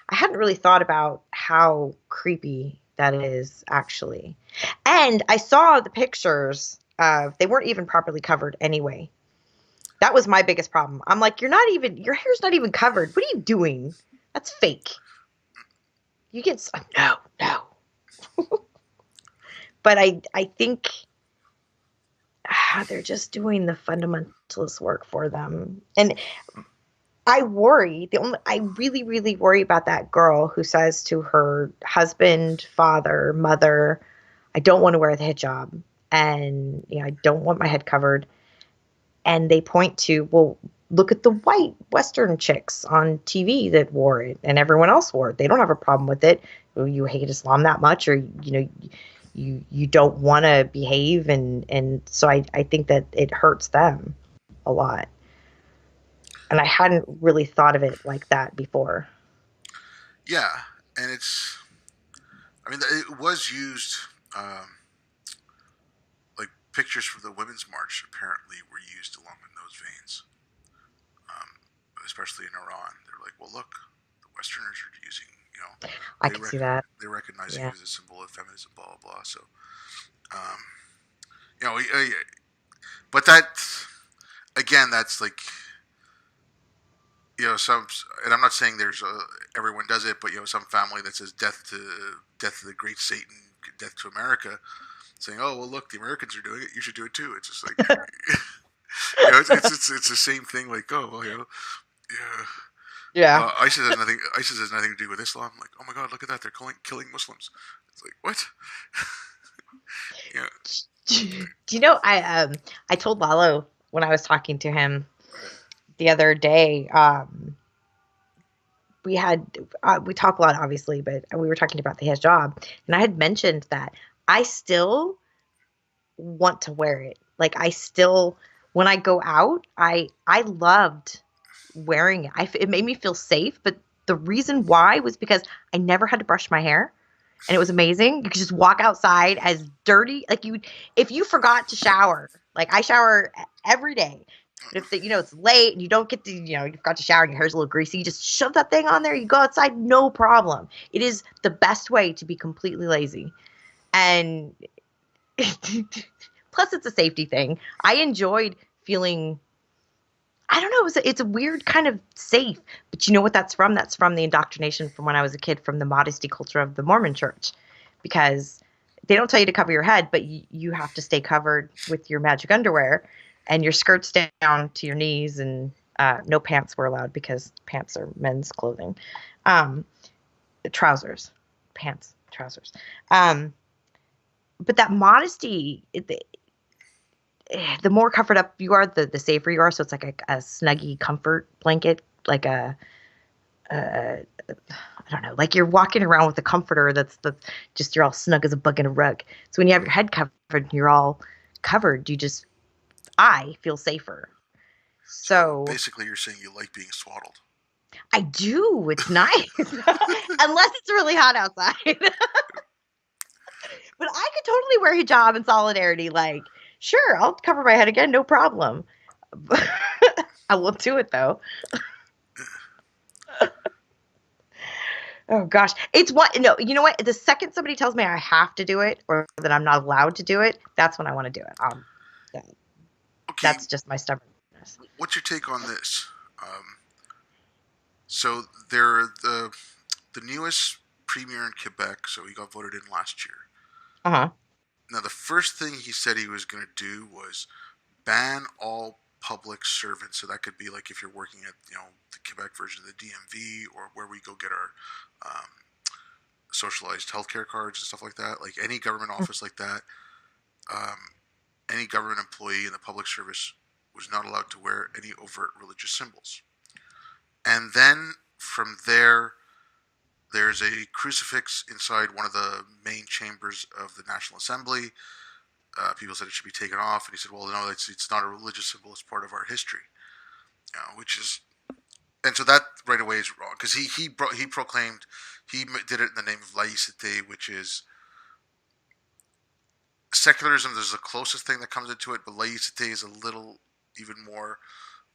I hadn't really thought about how creepy that is actually. And I saw the pictures. They weren't even properly covered anyway. That was my biggest problem. I'm like, your hair's not even covered. What are you doing? That's fake. You get, no, no. But I think they're just doing the fundamentalist work for them. And I really, really worry about that girl who says to her husband, father, mother, I don't want to wear the hijab and I don't want my head covered. And they point to, well, look at the white Western chicks on TV that wore it and everyone else wore it. They don't have a problem with it. You hate Islam that much, or you don't want to behave, and so I think that it hurts them a lot. And I hadn't really thought of it like that before. yeah, and I mean, it was used. Like pictures from the women's march apparently were used along in those veins, especially in Iran. They're like, well, look, the Westerners are using, I they could see that. they recognize it Yeah. as a symbol of feminism, blah blah blah. So, um, you know, I- but that again, that's like some, and I'm not saying everyone does it, but some family that says death to the great Satan, death to America, saying, oh well, look, the Americans are doing it, you should do it too. It's just like it's the same thing. Like, oh well, yeah. Yeah. ISIS has nothing to do with Islam. Like, oh my God, look at that! They're killing Muslims. It's like what? yeah. Do you know I told Lalo when I was talking to him the other day. we had we talk a lot, obviously, but we were talking about the hijab, and I had mentioned that I still want to wear it. Like I still, when I go out, I loved wearing it. It made me feel safe, but the reason why was because I never had to brush my hair, and it was amazing. You could just walk outside as dirty, like you, if you forgot to shower. Like I shower every day. But if it's late and you don't get to, you forgot to shower and your hair's a little greasy, you just shove that thing on there. You go outside, no problem. It is the best way to be completely lazy. And plus, it's a safety thing. I enjoyed feeling. I don't know. It's a weird kind of safe, but you know what that's from? That's from the indoctrination from when I was a kid, from the modesty culture of the Mormon Church, because they don't tell you to cover your head, but you have to stay covered with your magic underwear, and your skirts down to your knees, and no pants were allowed because pants are men's clothing. Um, Trousers, pants, trousers. Um, but that modesty, the more covered up you are, the safer you are. So it's like a snuggy comfort blanket, like I don't know, like you're walking around with a comforter that's just, you're all snug as a bug in a rug. So when you have your head covered and you're all covered, I feel safer. So So basically, you're saying you like being swaddled. I do. It's nice, unless it's really hot outside. But I could totally wear hijab in solidarity. Like, sure, I'll cover my head again, no problem. I won't do it though. Oh gosh, it's what no. You know what? The second somebody tells me I have to do it or that I'm not allowed to do it, that's when I want to do it. That- Okay, that's just my stubbornness. what's your take on this? So they're the newest premier in Quebec. So he got voted in last year. Uh huh. Now the first thing he said he was going to do was ban all public servants. So that could be like if you're working at the Quebec version of the DMV or where we go get our um, socialized healthcare cards and stuff like that. Like any government office like that, um, any government employee in the public service was not allowed to wear any overt religious symbols. And then from there, there's a crucifix inside one of the main chambers of the National Assembly. People said it should be taken off, and he said, "Well, no, it's not a religious symbol; it's part of our history." Which is, and so that right away is wrong because he proclaimed he did it in the name of laïcité, which is secularism. There's the closest thing that comes into it, but laïcité is a little even more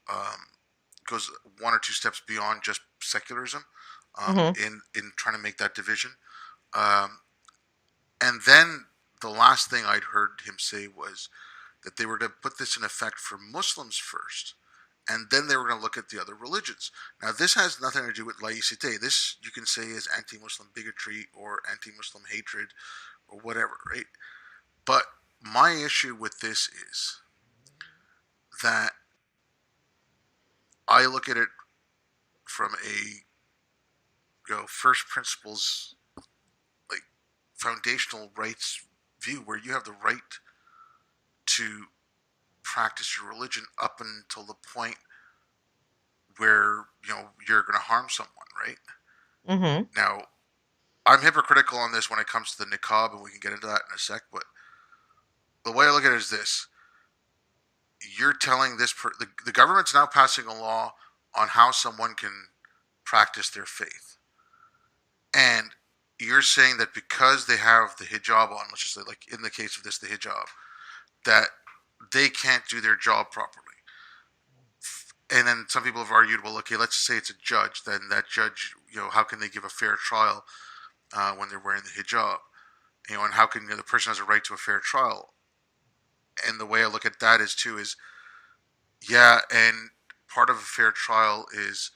um, goes one or two steps beyond just secularism Hmm. in trying to make that division. Um, and then the last thing I'd heard him say was that they were to put this in effect for Muslims first, and then they were going to look at the other religions. Now, this has nothing to do with laïcité. This you can say is anti-Muslim bigotry or anti-Muslim hatred or whatever, right? But my issue with this is that I look at it from a first principles, like foundational rights view, where you have the right to practice your religion up until the point where you're going to harm someone, right? Hmm. Now, I'm hypocritical on this when it comes to the niqab, and we can get into that in a sec. But the way I look at it is this: you're telling the government's now passing a law on how someone can practice their faith, and you're saying that because they have the hijab on, let's just say, like in the case of this, the hijab, that they can't do their job properly. And then some people have argued, well, okay, let's just say it's a judge. Then that judge, how can they give a fair trial when they're wearing the hijab? And how can the person has a right to a fair trial? And the way I look at that is yeah, and part of a fair trial is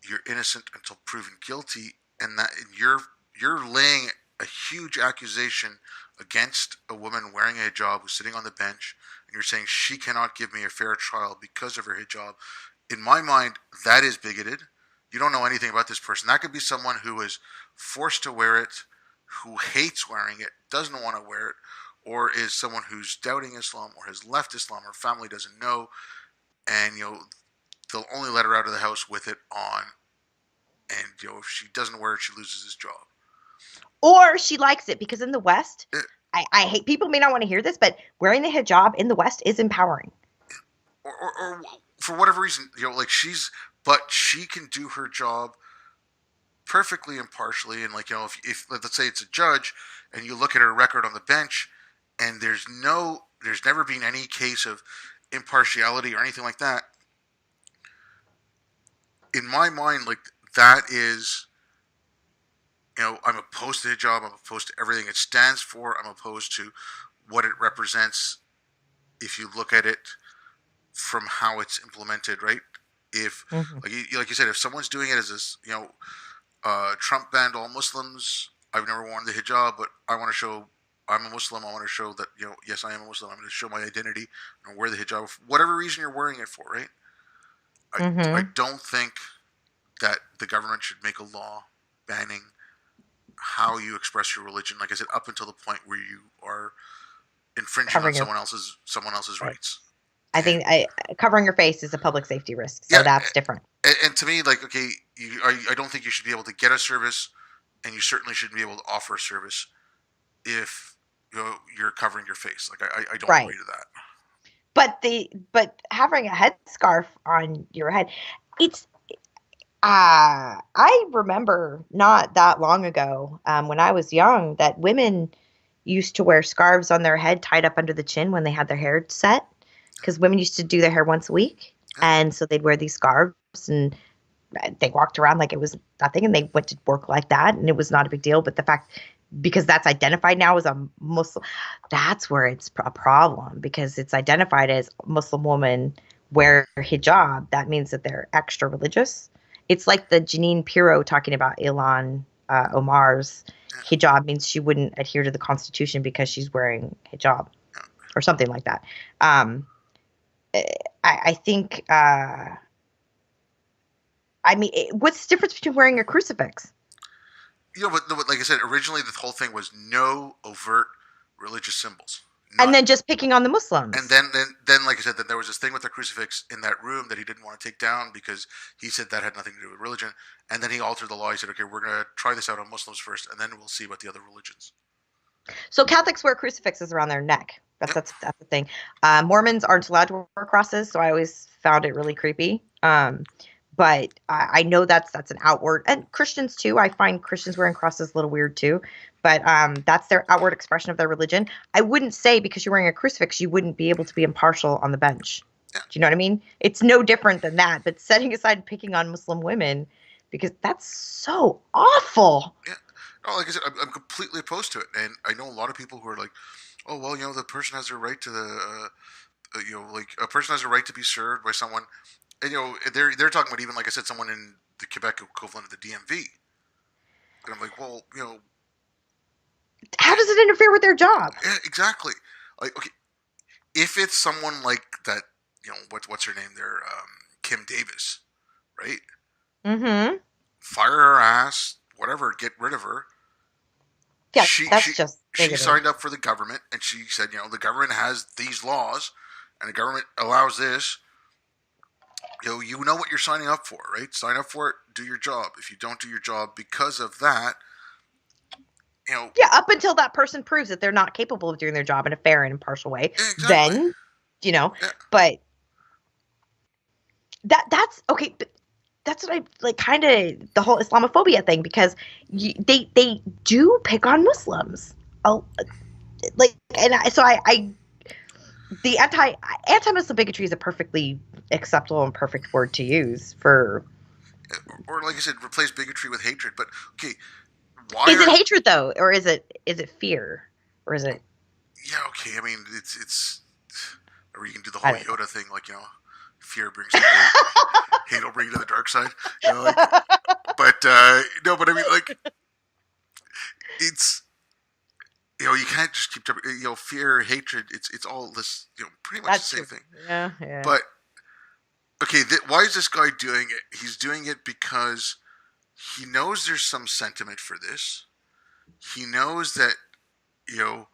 you're innocent until proven guilty, and that you're laying a huge accusation against a woman wearing a hijab who's sitting on the bench, and you're saying she cannot give me a fair trial because of her hijab. In my mind, that is bigoted. You don't know anything about this person. That could be someone who is forced to wear it, who hates wearing it, doesn't want to wear it, or is someone who's doubting Islam or has left Islam or family doesn't know, and they'll only let her out of the house with it on and if she doesn't wear it, she loses his job. Or she likes it because in the West, Eh, I hate people may not want to hear this, but wearing the hijab in the West is empowering. or for whatever reason, like but she can do her job perfectly impartially, and like if let's say it's a judge, and you look at her record on the bench, and there's never been any case of impartiality or anything like that. In my mind, like that is, I'm opposed to hijab. I'm opposed to everything it stands for. I'm opposed to what it represents. If you look at it from how it's implemented, right? If Hmm. like you said, if someone's doing it as this, Trump banned all Muslims. I've never worn the hijab, but I want to show I'm a Muslim. I want to show that yes, I am a Muslim. I'm going to show my identity and wear the hijab, for whatever reason you're wearing it for, right? I Hmm. don't think that the government should make a law banning how you express your religion. Like I said, up until the point where you are infringing on Covering your someone else's right. rights. I And think covering your face is a public safety risk, yeah, so that's different. and to me, like okay, I don't think you should be able to get a service, and you certainly shouldn't be able to offer a service if you're covering your face. Like I don't Right. agree to that. But having a headscarf on your head, it's I remember not that long ago, when I was young, that women used to wear scarves on their head tied up under the chin when they had their hair set, because women used to do their hair once a week, Yeah, and so they'd wear these scarves and they walked around like it was nothing, and they went to work like that, and it was not a big deal. But the fact, because that's identified now as a Muslim, that's where it's a problem, because it's identified as Muslim woman wear hijab. That means that they're extra religious. It's like the Janine Pirro talking about Ilhan Omar's yeah, hijab means she wouldn't adhere to the Constitution because she's wearing hijab yeah. or something like that. Um, I think, I mean, what's the difference between wearing a crucifix? But like I said, originally the whole thing was no overt religious symbols, And none. then just picking on the And Muslims. then, like I said, then there was this thing with the crucifix in that room that he didn't want to take down because he said that had nothing to do with religion. And then he altered the law. He said, "Okay, we're going to try this out on Muslims first, and then we'll see about the other religions." So Catholics wear crucifixes around their neck. That's Yep. that's the thing. Mormons aren't allowed to wear crosses, so I always found it really creepy. But I know that's an outward, and Christians too. I find Christians wearing crosses a little weird too. But that's their outward expression of their religion. I wouldn't say because you're wearing a crucifix, you wouldn't be able to be impartial on the bench. Yeah. Do you know what I mean? It's no different than that. But setting aside picking on Muslim women, because that's so awful. Yeah. No, like I said, I'm completely opposed to it, and I know a lot of people who are like, "Oh, well, the person has a right to like a person has a right to be served by someone," and they're talking about even like I said, someone in the Quebec equivalent of the DMV, and I'm like, well, How does it interfere with their job? yeah, exactly. Like, okay, if it's someone like that, what's her name there, Kim Davis, right? Mm-hmm. Fire her ass, whatever, get rid of her. Yeah, She that's she just she bigoted. signed up for the government, and she said, the government has these laws, and the government allows this. You know what you're signing up for, right? Sign up for it, do your job. If you don't do your job because of that, you know, Yeah, up until that person proves that they're not capable of doing their job in a fair and impartial way, yeah, exactly. then, you know, Yeah, but that's okay, but that's what I like, kind of the whole Islamophobia thing, because they do pick on Muslims. Oh, like, and so I the anti-Muslim bigotry is a perfectly acceptable and perfect word to use for. or like I said, replace bigotry with hatred. But okay, why Is it are hatred though, or is it fear, or is it? yeah, okay. I mean, it's or you can do the I whole don't know. Yoda thing, like fear brings you to the light, hate will bring you to the dark side. Like, but no, but I mean, like, it's you can't just keep fear, hatred. It's all this, pretty much the That's same true. thing. Yeah, yeah. But okay, why is this guy doing it? He's doing it because he knows there's some sentiment for this. He knows that you know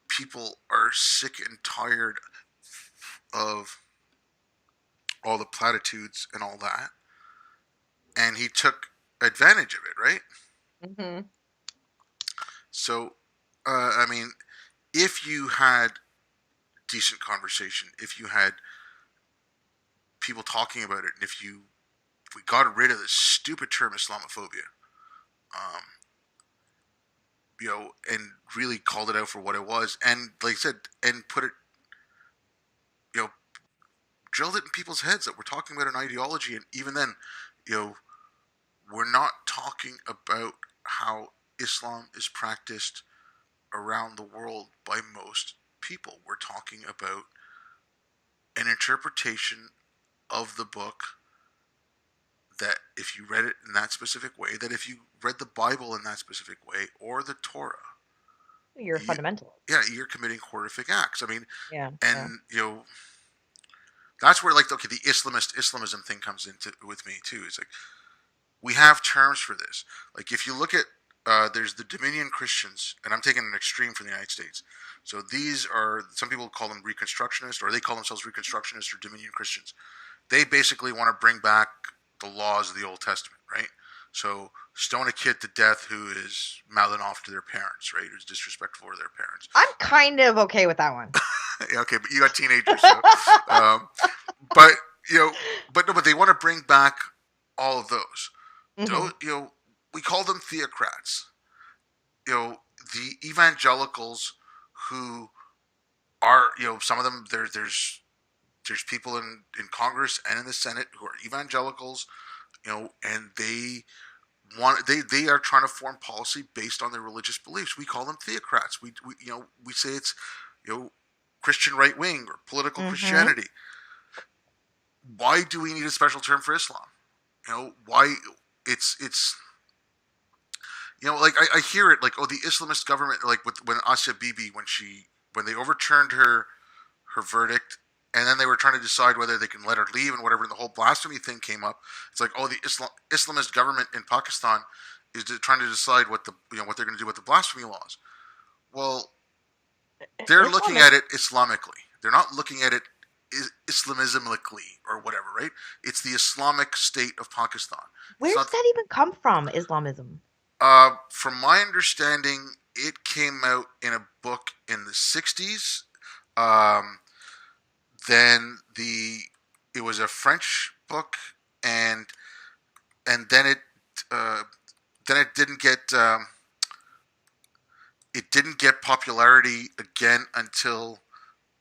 people are sick and tired of all the platitudes and all that. and he took advantage of it, right? Hmm. So, I mean, if you had decent conversation, if you had people talking about it, and if we got rid of this stupid term Islamophobia, um, and really called it out for what it was, and like I said, and put it, you know, drilled it in people's heads that we're talking about an ideology, and even then, you know, we're not talking about how Islam is practiced around the world by most people. We're talking about an interpretation of the book that if you read it in that specific way, that if you read the Bible in that specific way, or the Torah, You're a you, fundamentalist. yeah, you're committing horrific acts. I mean, Yeah, yeah. and that's where like okay, the Islamism thing comes into with me too. It's like we have terms for this. Like if you look at there's the Dominion Christians, and I'm taking an extreme from the United States. So these are some people call them Reconstructionists, or they call themselves Reconstructionists or Dominion Christians. They basically want to bring back the laws of the Old Testament, right? So stone a kid to death who is mouthing off to their parents, right? Who's disrespectful to their parents. I'm kind of okay with that one. Yeah, okay, but you got teenagers, so. Um, but you know, but no, but they want to bring back all of those. Hmm. We call them theocrats. The evangelicals who are, some of them there's people in Congress and in the Senate who are evangelicals, and they are trying to form policy based on their religious beliefs. We call them theocrats. We say it's you know Christian right wing or political Hmm. Christianity. Why do we need a special term for Islam? Why it's like I hear it like, oh, the Islamist government, like when Asia Bibi, when they overturned her verdict, and then they were trying to decide whether they can let her leave and whatever, and the whole blasphemy thing came up. It's like, oh, the Islamist government in Pakistan is trying to decide what they're going to do with the blasphemy laws. Well, they're looking Islam. at it Islamically. They're not looking at it Islamismically or whatever, right? It's the Islamic State of Pakistan. It's Where's not. that even come from, Islamism? From my understanding, it came out in a book in the '60s. Um, then it was a French book, and and uh, then it didn't get popularity again until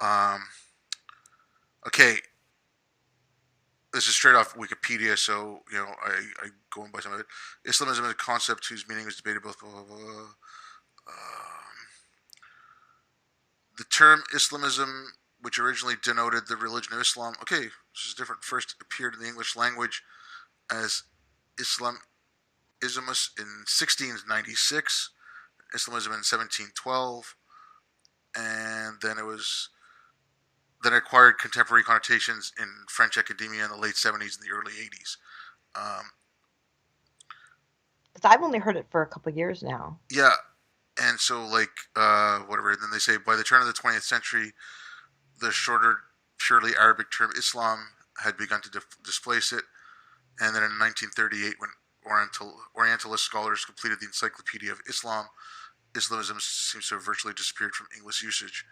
um, okay. This is straight off Wikipedia, so I go in by some of it. Islamism is a concept whose meaning is debated both. Blah, blah, blah. The term Islamism, which originally denoted the religion of Islam, okay, this is different. First appeared in the English language as Islam Ismus in 1696, Islamism in 1712, and then acquired contemporary connotations in French academia in the late 70s and the early 80s. Um, Because I've only heard it for a couple years now. yeah, and so like whatever. Then they say by the turn of the 20th century, the shorter, purely Arabic term Islam had begun to displace it, and then in 1938, when Orientalist scholars completed the Encyclopedia of Islam, Islamism seems to have virtually disappeared from English usage,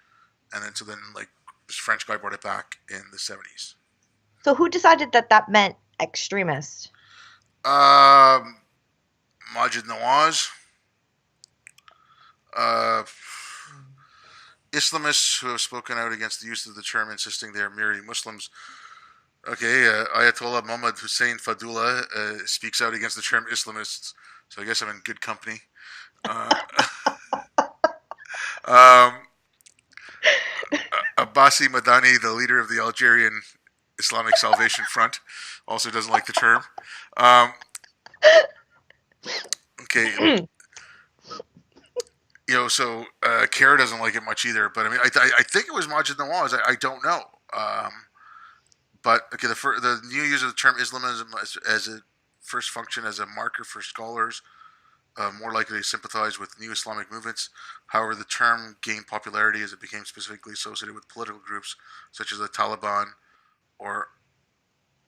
and then like this French guy brought it back in the 70s. So who decided that that meant extremist? Um, Majid Nawaz, uh, Islamists who have spoken out against the use of the term, insisting they are merely Muslims. Okay, Ayatollah Muhammad Hussein Fadullah speaks out against the term Islamists, so I guess I'm in good company. Uh, um, Abbasi Madani, the leader of the Algerian Islamic Salvation Front, also doesn't like the term. Um, okay, so Kara doesn't like it much either. But I mean, I think it was Majid Nawaz. I don't know. But okay, the new use of the term Islamism as a first function as a marker for scholars more likely to sympathize with new Islamic movements. However, the term gained popularity as it became specifically associated with political groups such as the Taliban or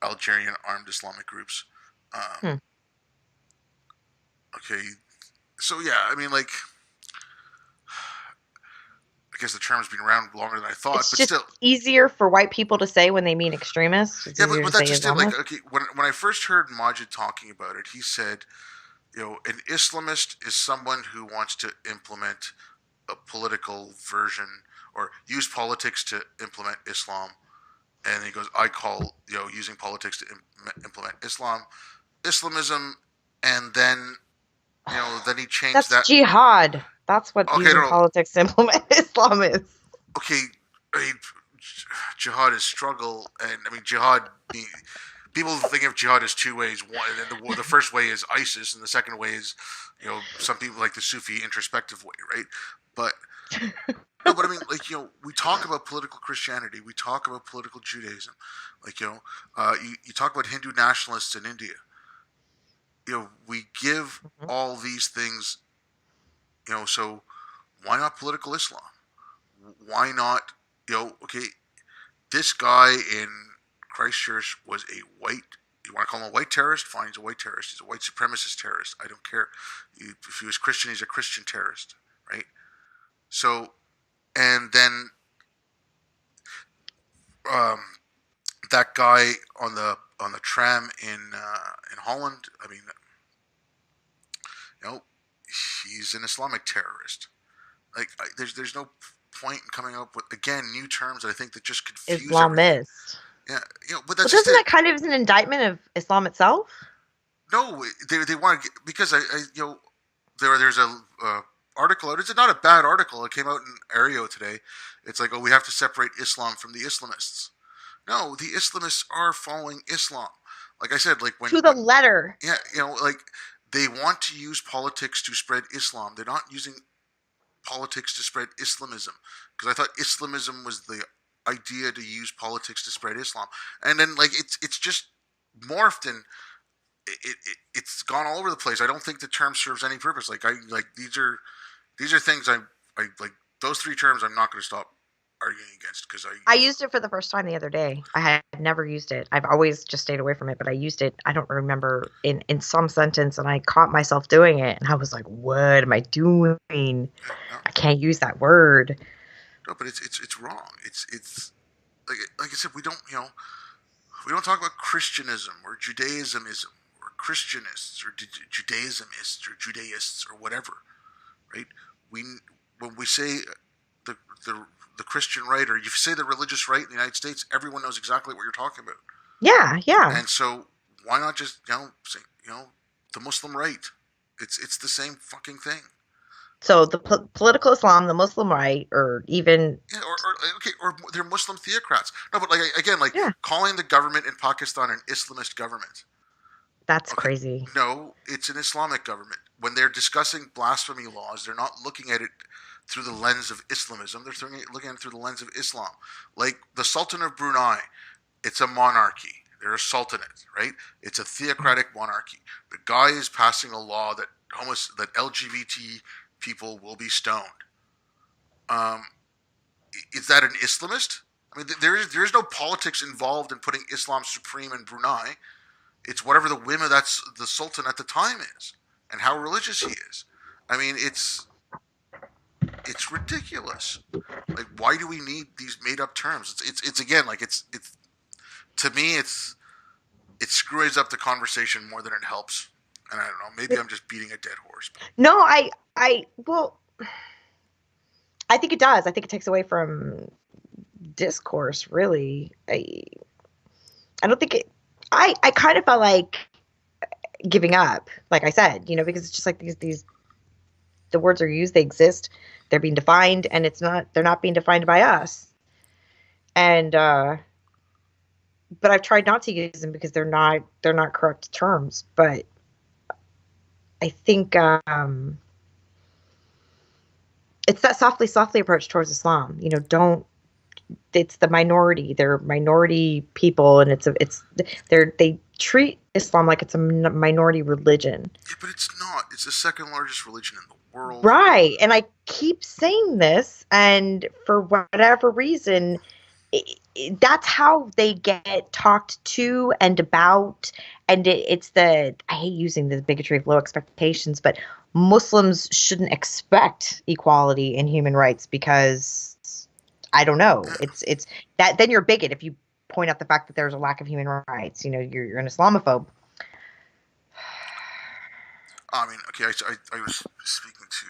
Algerian armed Islamic groups. Um, Hmm. okay, so yeah, I mean, like, I guess the term's been around longer than I thought, It's but just still, easier for white people to say when they mean extremist. It's yeah, easier to but that's say just it. Like, Islamist. okay, when I first heard Majid talking about it, he said, you know, an Islamist is someone who wants to implement a political version or use politics to implement Islam. And he goes, I call, you know, using politics to implement Islamism, and then, you know, then he changed That's that. jihad. That's what Okay, using no, no, politics to implement Islam is. okay, I mean, jihad is struggle, and I mean jihad. People think of jihad as two ways. One, the first way is ISIS, and the second way is, you know, some people like the Sufi introspective way, right? But no, but I mean, like, you know, we talk about political Christianity, we talk about political Judaism, like, you know, you talk about Hindu nationalists in India. You know, we give all these things, you know, so why not political Islam? Why not, you know, okay, this guy in Christchurch was a white, you want to call him a white terrorist? Fine, he's a white terrorist. He's a white supremacist terrorist. I don't care. If he was Christian, he's a Christian terrorist, right? So, and then um, that guy on the tram in Holland, I mean, you know, he's an Islamic terrorist. Like, there's no point in coming up with again new terms that I think that just confuse everything. Islamist. Yeah, you know, but Well, that's just doesn't it. that kind of is an indictment of Islam itself? No, they want to because you know there's a article out. It's not a bad article. It came out in Aereo today. It's like, oh, we have to separate Islam from the Islamists. No, the Islamists are following Islam. Like I said, like To the letter. yeah, you know, like they want to use politics to spread Islam. They're not using politics to spread Islamism because I thought Islamism was the idea to use politics to spread Islam, and then like it's just morphed and it's gone all over the place. I don't think the term serves any purpose. Like I like these are things I like those three terms. I'm not going to stop arguing against because I used it for the first time the other day. I had never used it. I've always just stayed away from it, but I used it. I don't remember in some sentence, and I caught myself doing it, and I was like, "What am I doing? no, I can't use that word." no, but it's wrong. It's like I said, we don't talk about Christianism or Judaismism or Christianists or Judaismists or Judaists or whatever, right? We when we say the the the Christian right or you say the religious right in the United States, everyone knows exactly what you're talking about. Yeah, yeah. And so why not just say the Muslim right? It's the same fucking thing. So the political Islam, the Muslim right, or even Yeah, or okay, or they're Muslim theocrats. No, but like again, like yeah, calling the government in Pakistan an Islamist government. that's Okay, crazy. no, it's an Islamic government. When they're discussing blasphemy laws, they're not looking at it through the lens of Islamism. They're looking at it through the lens of Islam. Like the Sultan of Brunei, it's a monarchy. They're a sultanate, right? It's a theocratic monarchy. The guy is passing a law that that LGBT people will be stoned. Um, is that an Islamist? I mean, there is no politics involved in putting Islam supreme in Brunei. It's whatever the whim of the Sultan at the time is, and how religious he is. I mean, it's ridiculous. Like, why do we need these made up terms? It's again like it's to me it screws up the conversation more than it helps. And I don't know, maybe I'm just beating a dead horse. No, well, I think it does. I think it takes away from discourse. Really, I don't think it. I kind of felt like giving up. Like I said, because it's just like these the words are used, they exist, they're being defined, and they're not being defined by us. And but I've tried not to use them because they're not correct terms. But I think it's that softly approach towards Islam. Don't. It's the minority. They're minority people, and they treat Islam like it's a minority religion. Yeah, but it's not. It's the second largest religion in the world. Right. And I keep saying this, and for whatever reason, that's how they get talked to and about. And it's the, I hate using the bigotry of low expectations, but Muslims shouldn't expect equality in human rights because I don't know. It's that then you're a bigot if you point out the fact that there's a lack of human rights. You're an Islamophobe. I mean, okay, I was speaking to,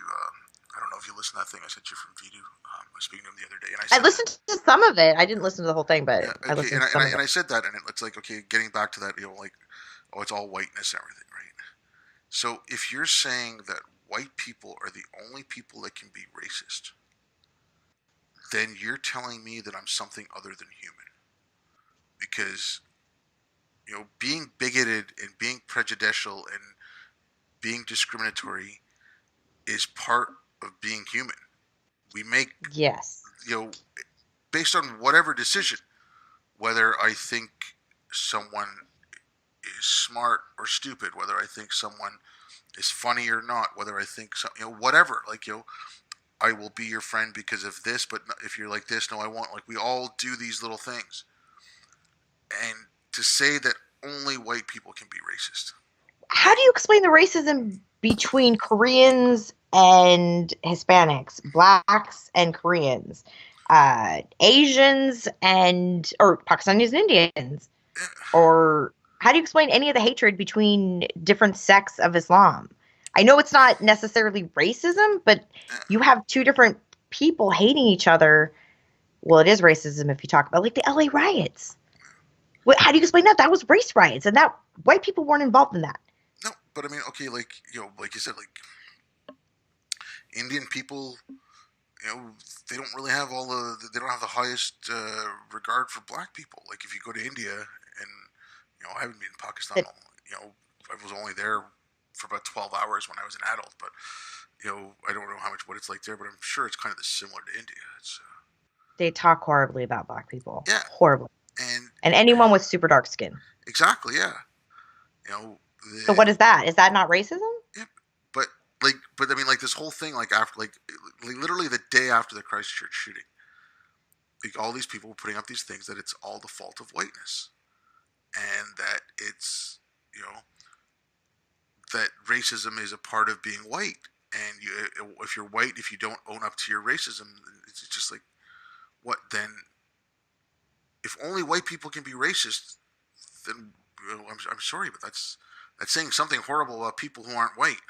I don't know if you listened to that thing I sent you from Vidu. I was speaking to him the other day, and I I said that, listened to some of it. I didn't listen to the whole thing, but yeah, I okay, listened to some of and it. I said that, and it's like, okay, getting back to that, like, oh, it's all whiteness and everything, right? So if you're saying that white people are the only people that can be racist, then you're telling me that I'm something other than human. Because, being bigoted and being prejudicial and being discriminatory is part of being human. We make, Yes. you know, based on whatever decision, whether I think someone is smart or stupid, whether I think someone is funny or not, whether I think whatever, like, I will be your friend because of this, but if you're like this, no, I won't. Like, we all do these little things. And to say that only white people can be racist. How do you explain the racism between Koreans and Hispanics, blacks and Koreans, Asians and or Pakistanis and Indians? Or how do you explain any of the hatred between different sects of Islam? I know it's not necessarily racism, but you have two different people hating each other. Well, it is racism if you talk about like the LA riots. How do you explain that? That was race riots, and that white people weren't involved in that. No, but I mean, okay, like, like you said, like, Indian people, they don't really have they don't have the highest regard for black people. Like, if you go to India, and I haven't been in Pakistan. That I was only there for about 12 hours when I was an adult, but I don't know what it's like there, but I'm sure it's kind of similar to India. It's they talk horribly about black people, yeah, horribly, and and anyone with super dark skin. exactly, yeah, you know, So what is that? Is that not racism? yeah, but but I mean, like, this whole thing, like, after, like, literally the day after the Christchurch shooting, like, all these people were putting up these things that it's all the fault of whiteness, and that it's that racism is a part of being white, and if you're white, if you don't own up to your racism, it's just like, what then? If only white people can be racist, then I'm sorry, but that's saying something horrible about people who aren't white.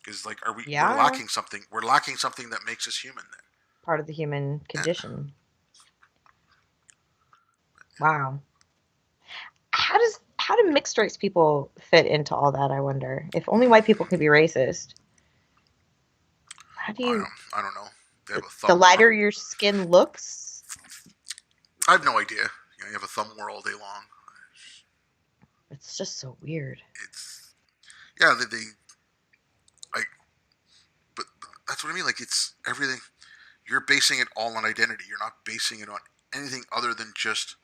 Because, like, we're Yeah, lacking something. We're lacking something that makes us human. Then, part of the human yeah. condition. Wow. How do mixed race people fit into all that? I wonder. If only white people can be racist, how do you? I don't know. They have a The thumb war. lighter your skin looks, I have no idea. You have a thumb war all day long. it's just so weird. It's yeah. I but that's what I mean. Like, it's everything. You're basing it all on identity. You're not basing it on anything other than just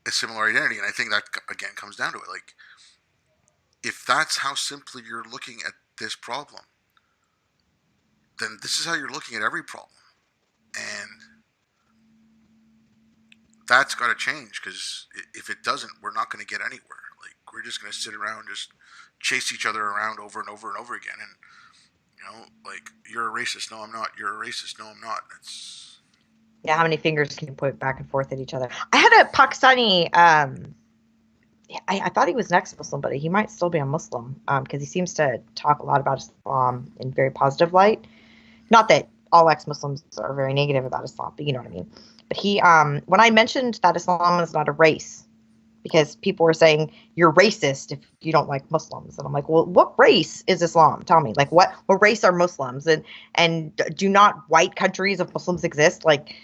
a similar identity. And I think that, again, comes down to it. Like, if that's how simply you're looking at this problem, then this is how you're looking at every problem. And that's got to change, because if it doesn't, we're not going to get anywhere. Like, we're just going to sit around, just chase each other around over and over and over again. And, like, you're a racist. No, I'm not. You're a racist. No, I'm not. It's. Yeah, how many fingers can you point back and forth at each other? I had a Pakistani. I thought he was an ex-Muslim, but he might still be a Muslim because he seems to talk a lot about Islam in very positive light. Not that all ex-Muslims are very negative about Islam, but you know what I mean. But he, when I mentioned that Islam is not a race, because people were saying you're racist if you don't like Muslims, and I'm like, well, what race is Islam? Tell me, like, what race are Muslims? And do not white countries of Muslims exist? Like,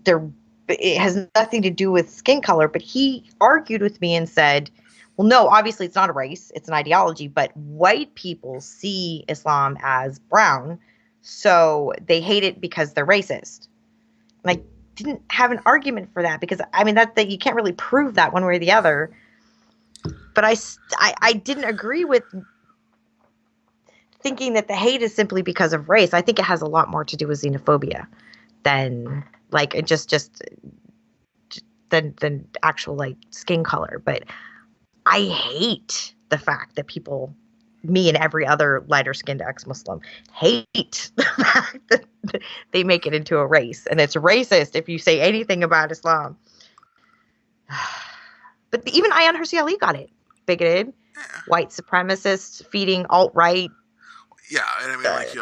they're it has nothing to do with skin color. But he argued with me and said, well, no, obviously it's not a race, it's an ideology, but white people see Islam as brown, so they hate it because they're racist. And I didn't have an argument for that because, I mean, that you can't really prove that one way or the other. But I didn't agree with thinking that the hate is simply because of race. I think it has a lot more to do with xenophobia, than like than actual like skin color. But I hate the fact that people, me and every other lighter skinned ex-Muslim, hate the fact that they make it into a race, and it's racist if you say anything about Islam. But even Ayaan Hirsi Ali got it. Bigoted, Yeah. white supremacists, feeding alt-right. Yeah, and I mean, like,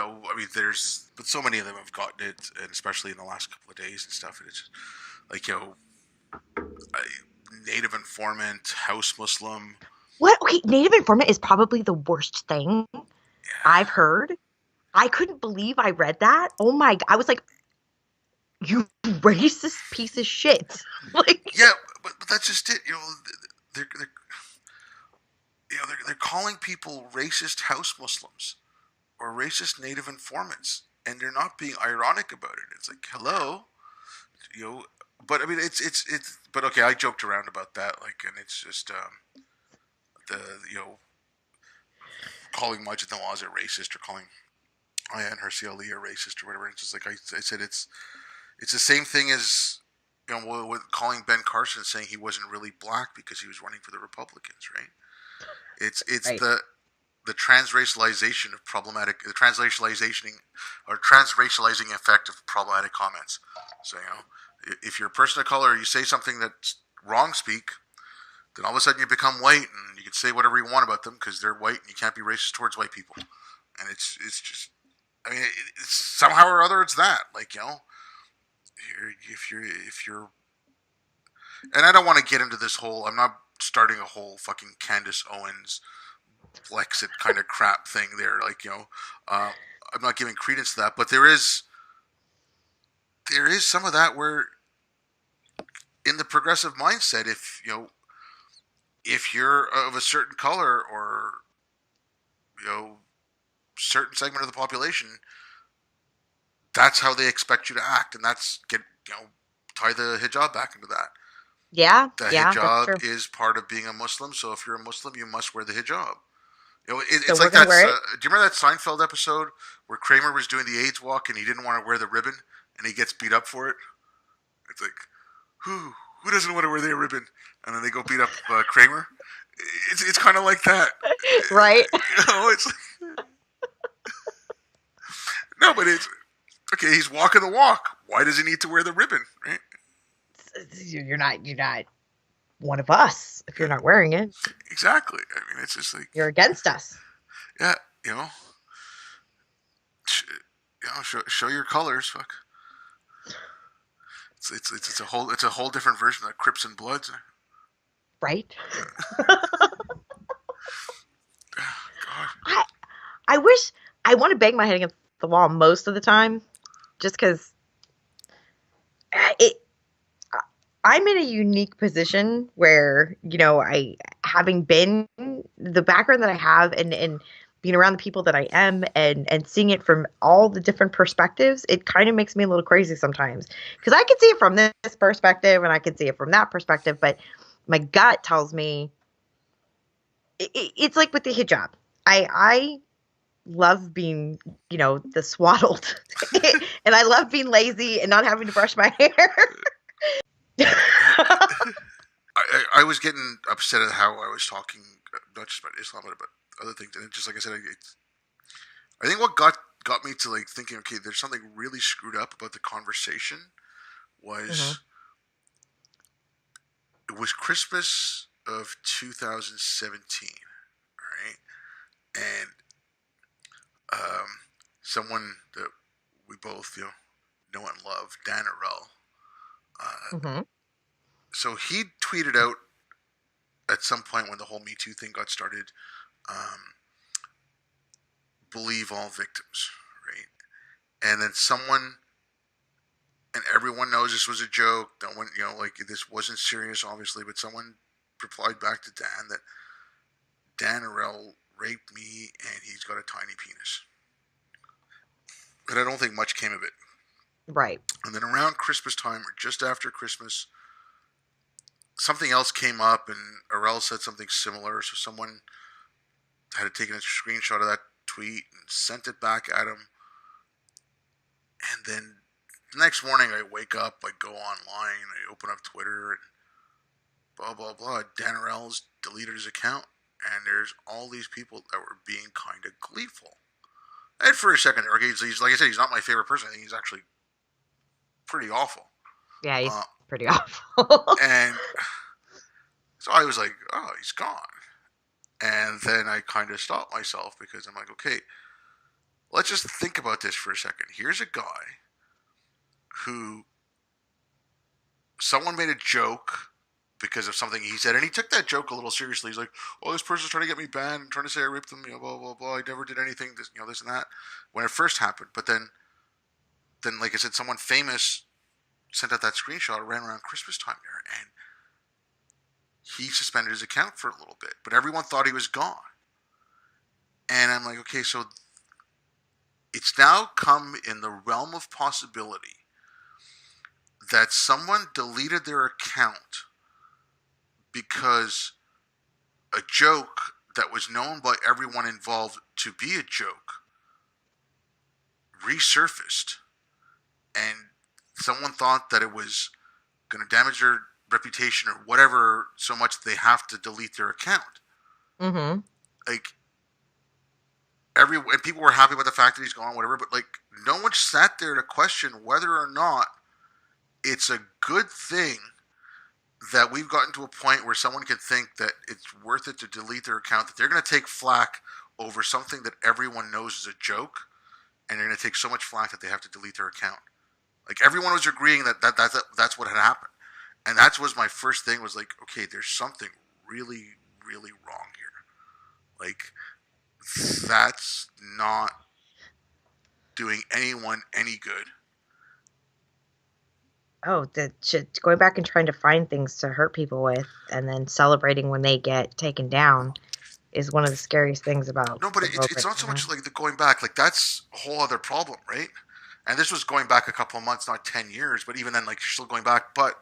there's, but so many of them have gotten it, and especially in the last couple of days and stuff. And it's just, like, native informant, house Muslim. What? Okay, native informant is probably the worst thing I've Yeah, heard. I couldn't believe I read that. Oh my! I was like, you racist piece of shit. Like, yeah, but that's just it. They're they're calling people racist house Muslims or racist native informants, and they're not being ironic about it. It's like, hello, you know. But I mean, it's. But okay, I joked around about that, like, and it's just the calling Majid Nawaz a racist or calling Ayaan Hirsi Ali a racist or whatever. It's just like I said, it's the same thing as with calling Ben Carson saying he wasn't really black because he was running for the Republicans, right? It's right. the transracialization of problematic, the transracialization or transracializing effect of problematic comments. So if you're a person of color, you say something that's wrong speak, then all of a sudden you become white and you can say whatever you want about them because they're white and you can't be racist towards white people. And it's just, I mean, it's somehow or other it's that, like, if you're, and I don't want to get into this whole. I'm not starting a whole fucking Candace Owens Brexit kind of crap thing there. Like, I'm not giving credence to that, but there is some of that where in the progressive mindset, if you're of a certain color or certain segment of the population, that's how they expect you to act, and that's tie the hijab back into that. Yeah, The yeah, that's hijab true. is part of being a Muslim, so if you're a Muslim, you must wear the hijab. So It's we're like gonna that. wear it. Do you remember that Seinfeld episode where Kramer was doing the AIDS walk and he didn't want to wear the ribbon and he gets beat up for it? It's like, who doesn't want to wear their ribbon? And then they go beat up Kramer. It's kind of like that. Right. It's no, but it's okay. He's walking the walk. Why does he need to wear the ribbon? Right? You're not one of us if you're Yeah, not wearing it. exactly. I mean, it's just like, You're against us. yeah, you know, show your colors. Fuck. It's a whole different version of Crips and Bloods. Right? God. I I wish I want to bang my head against the wall most of the time, just because it. I'm in a unique position where I, having been the background that I have, and being around the people that I am, and seeing it from all the different perspectives, it kind of makes me a little crazy sometimes because I can see it from this perspective and I can see it from that perspective, but my gut tells me it's like with the hijab. I love being, the swaddled, and I love being lazy and not having to brush my hair. I was getting upset at how I was talking, not just about Islam, but about other things. And just like I said, I think what got me to like thinking, okay, there's something really screwed up about the conversation. Hmm. Was It was Christmas of 2017, right? And um, someone that we both know and love, Dan Arell. Hmm. So he tweeted out at some point when the whole Me Too thing got started, um, believe all victims, right? And then someone, and everyone knows this was a joke. No one, like this wasn't serious, obviously, but someone replied back to Dan that Dan Arell raped me and he's got a tiny penis. But I don't think much came of it. Right. And then around Christmas time, or just after Christmas, something else came up, and Arell said something similar. So someone had taken a screenshot of that tweet and sent it back at him. And then The next morning, I wake up, I go online, I open up Twitter, and blah blah blah. Dan Arell's deleted his account, and there's all these people that were being kind of gleeful. And for a second, okay, he's like I said, he's not my favorite person. I think he's actually pretty awful. Yeah, he's Uh, pretty awful. and so I was like, oh, he's gone. And then I kind of stopped myself because I'm like, okay, let's just think about this for a second. Here's a guy who someone made a joke because of something he said, and he took that joke a little seriously. He's like, "Oh, this person's trying to get me banned, trying to say I ripped them, blah blah blah. I never did anything, this and that." When it first happened, but then, like I said, someone famous sent out that screenshot around Christmas time there, and he suspended his account for a little bit, but everyone thought he was gone. And I'm like, okay, so it's now come in the realm of possibility that someone deleted their account because a joke that was known by everyone involved to be a joke resurfaced, and someone thought that it was going to damage their reputation or whatever so much that they have to delete their account. Mm-hmm. Like and people were happy about the fact that he's gone, whatever, but like no one sat there to question whether or not it's a good thing that we've gotten to a point where someone can think that it's worth it to delete their account, that they're going to take flack over something that everyone knows is a joke, and they're going to take so much flack that they have to delete their account. Like everyone was agreeing that's what had happened, and that was my first thing. Was like, okay, there's something really really wrong here. Like that's not doing anyone any good. Oh, that shit, going back and trying to find things to hurt people with and then celebrating when they get taken down is one of the scariest things about No, but the world it's right not so now. much like the going back. Like that's a whole other problem, right? And this was going back a couple of months, not 10 years. But even then, like you're still going back. But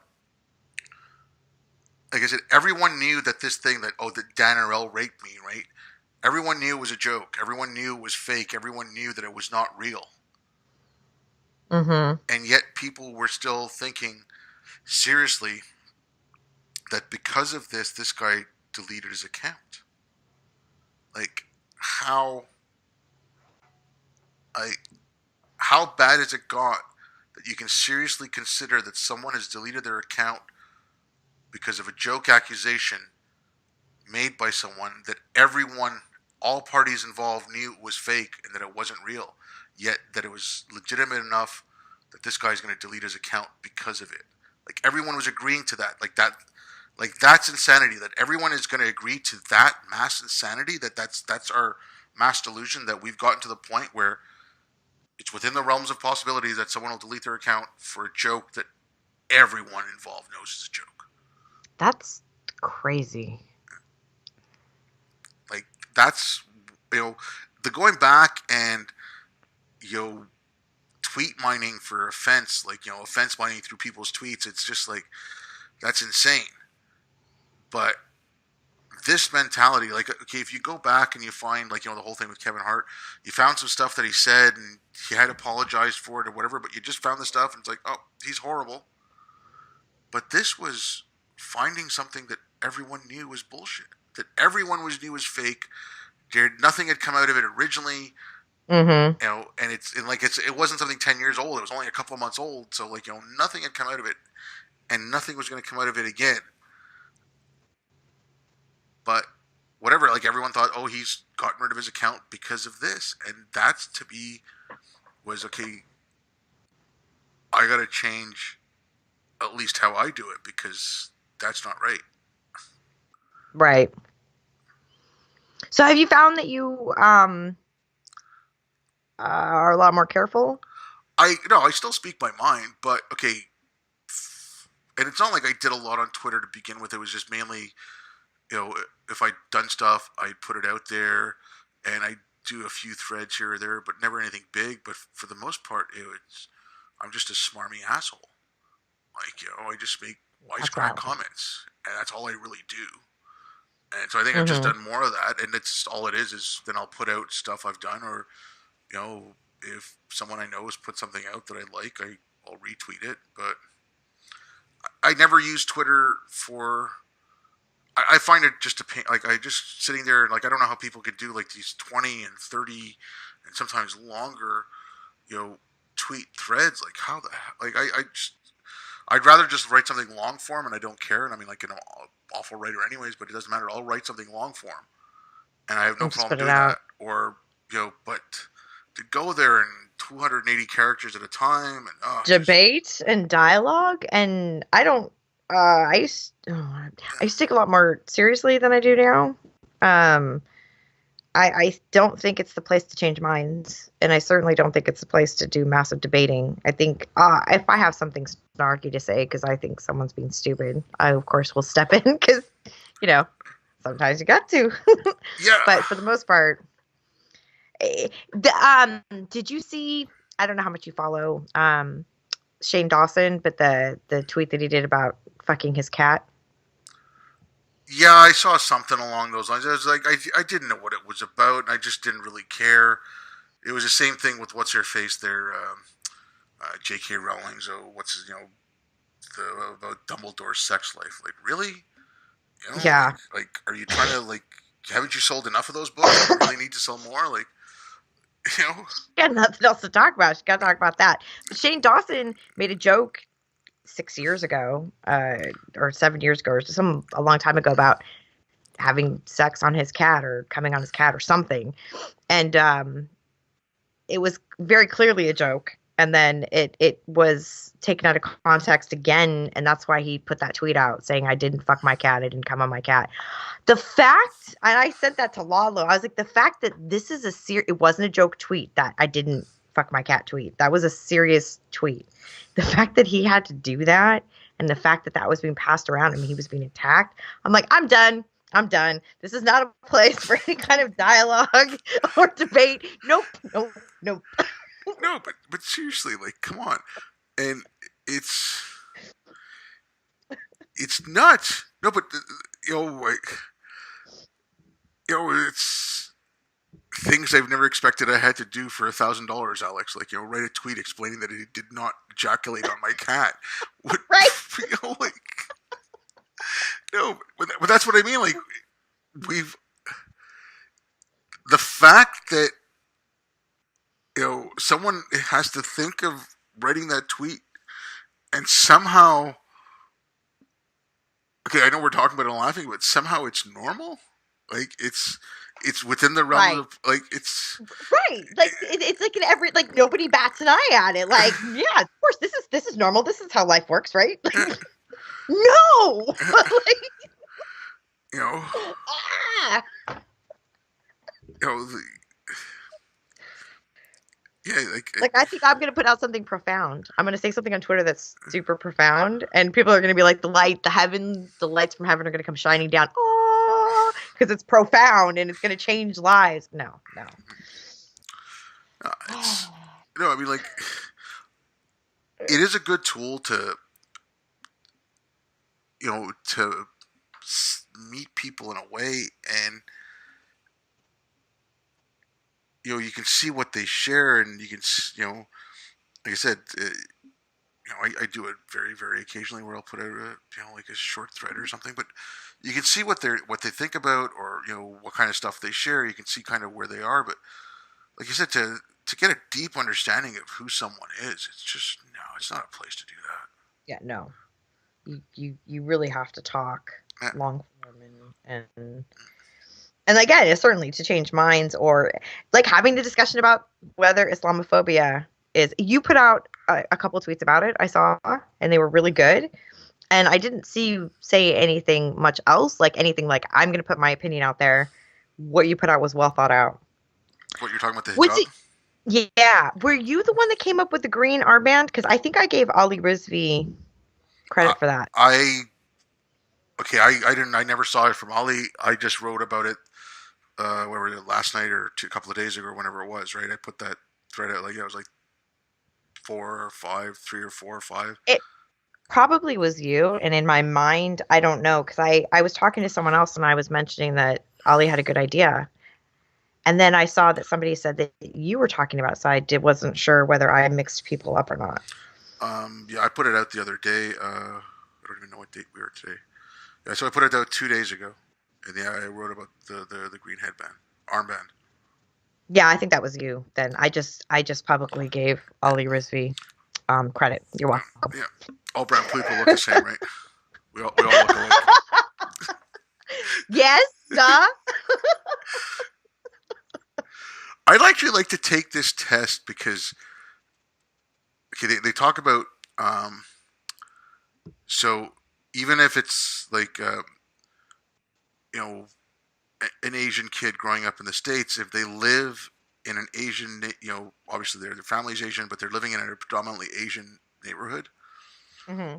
like I said, everyone knew that this thing that Dan Arell raped me, right? Everyone knew it was a joke. Everyone knew it was fake. Everyone knew that it was not real. Mm-hmm. And yet people were still thinking seriously that because of this guy deleted his account. Like how I how bad has it got that you can seriously consider that someone has deleted their account because of a joke accusation made by someone that everyone, all parties involved knew was fake and that it wasn't real, yet that it was legitimate enough that this guy's going to delete his account because of it. Like everyone was agreeing to that. Like that's insanity. That everyone is going to agree to that mass insanity. That's our mass delusion. That we've gotten to the point where it's within the realms of possibilities that someone will delete their account for a joke that everyone involved knows is a joke. That's crazy. Like that's you know the going back and you know tweet mining for offense, like offense mining through people's tweets. It's just like that's insane. But this mentality, like okay, if you go back and you find like the whole thing with Kevin Hart, you found some stuff that he said and he had apologized for it or whatever, but you just found the stuff and it's like, oh, he's horrible. But this was finding something that everyone knew was bullshit, that everyone knew was fake. Nothing had come out of it originally, Mm-hmm. and it wasn't something 10 years old. It was only a couple of months old, so like nothing had come out of it, and nothing was going to come out of it again. But whatever, like everyone thought, oh, he's gotten rid of his account because of this, and that's to be was okay. I got to change at least how I do it because that's not right. Right. So have you found that you are a lot more careful? I still speak my mind, but okay, and it's not like I did a lot on Twitter to begin with. It was just mainly, if I'd done stuff, I'd put it out there, and I do a few threads here or there, but never anything big. But for the most part, I'm just a smarmy asshole. Like I just make That's wisecrack valid. comments, and that's all I really do. And so I think I've just Mm-hmm. done more of that, and it's all it is. Is then I'll put out stuff I've done, or if someone I know has put something out that I like, I'll retweet it. But I never use Twitter for. I find it just a pain. Like I just sitting there and like I don't know how people could do like these 20 and 30 and sometimes longer, tweet threads. Like how the like I just I'd rather just write something long form and I don't care. And I mean like an awful writer anyways, but it doesn't matter. I'll write something long form and I have no And just problem put it doing out. that. Or but to go there in 280 characters at a time and Debate and dialogue, and I don't. I used to take a lot more seriously than I do now. Um, I don't think it's the place to change minds, and I certainly don't think it's the place to do massive debating. I think if I have something snarky to say because I think someone's being stupid, I of course will step in because you know sometimes you got to. yeah. But for the most part, did you see? I don't know how much you follow Shane Dawson, but the tweet that he did about fucking his cat. Yeah, I saw something along those lines. I was like, I didn't know what it was about, and I just didn't really care. It was the same thing with what's her face there, J.K. Rowling. So what's his, about Dumbledore's sex life? Like, really? Yeah. Like, are you trying to like? Haven't you sold enough of those books? Do you really need to sell more? Like, Got nothing else to talk about. She got to talk about that. But Shane Dawson made a joke 6 years ago, or 7 years ago, or a long time ago about having sex on his cat or coming on his cat or something, and it was very clearly a joke. And then it was taken out of context again, and that's why he put that tweet out saying, "I didn't fuck my cat. I didn't come on my cat." The fact, and I said that to Lalo, I was like, the fact that this is it wasn't a joke tweet, that I didn't fuck my cat tweet. That was a serious tweet. The fact that he had to do that, and the fact that that was being passed around and he was being attacked, I'm like, I'm done. I'm done. This is not a place for any kind of dialogue or debate. Nope. no, but seriously, like, come on, and it's nuts. No, but it's things I've never expected I had to do for $1,000, Alex. Like, write a tweet explaining that it did not ejaculate on my cat. What, right? Like, no, but that's what I mean. Like, the fact that someone has to think of writing that tweet and somehow, okay, I know we're talking about it and laughing, but somehow it's normal. Like it's within the realm Right. of like it's right. Like it's like in every, like, nobody bats an eye at it. Like, yeah, of course, this is normal. This is how life works, right? Like, no. Like, ah. Yeah, like I think I'm gonna put out something profound. I'm gonna say something on Twitter that's super profound, and people are gonna be like, the lights from heaven are gonna come shining down. Oh, because it's profound and it's gonna change lives. No. No, I mean, like, it is a good tool to to meet people in a way, and you can see what they share, and you can, like I said, I do it very, very occasionally where I'll put out like a short thread or something, but you can see what they think about, or what kind of stuff they share. You can see kind of where they are, but like you said, to get a deep understanding of who someone is, it's not a place to do that. Yeah, no. You really have to talk long form and again, it's certainly to change minds, or like having the discussion about whether Islamophobia is. You put out a couple of tweets about it, I saw, and they were really good. And I didn't see you say anything much else, like anything like, I'm going to put my opinion out there. What you put out was well thought out. What you're talking about, the hijab? Yeah. Were you the one that came up with the green armband? Because I think I gave Ali Rizvi credit for that. I never saw it from Ali. I just wrote about it last night or a couple of days ago, or whenever it was, right? I put that thread out, like, it was like 3 or 4 or 5. It probably was you, and in my mind, I don't know, because I was talking to someone else and I was mentioning that Ali had a good idea. And then I saw that somebody said that you were talking about, so I wasn't sure whether I mixed people up or not. Yeah, I put it out the other day. I don't even know what date we are today. Yeah, so I put it out 2 days ago, and yeah, I wrote about the green headband, armband. Yeah, I think that was you. Then I just publicly gave Ali Rizvi credit. You're welcome. Yeah, all brown people look the same, right? We all look alike. Yes, duh. I'd actually like to take this test because okay, they talk about um, so even if it's like you know an Asian kid growing up in the States, if they live in an Asian, obviously their family's Asian, but they're living in a predominantly Asian neighborhood, Hmm.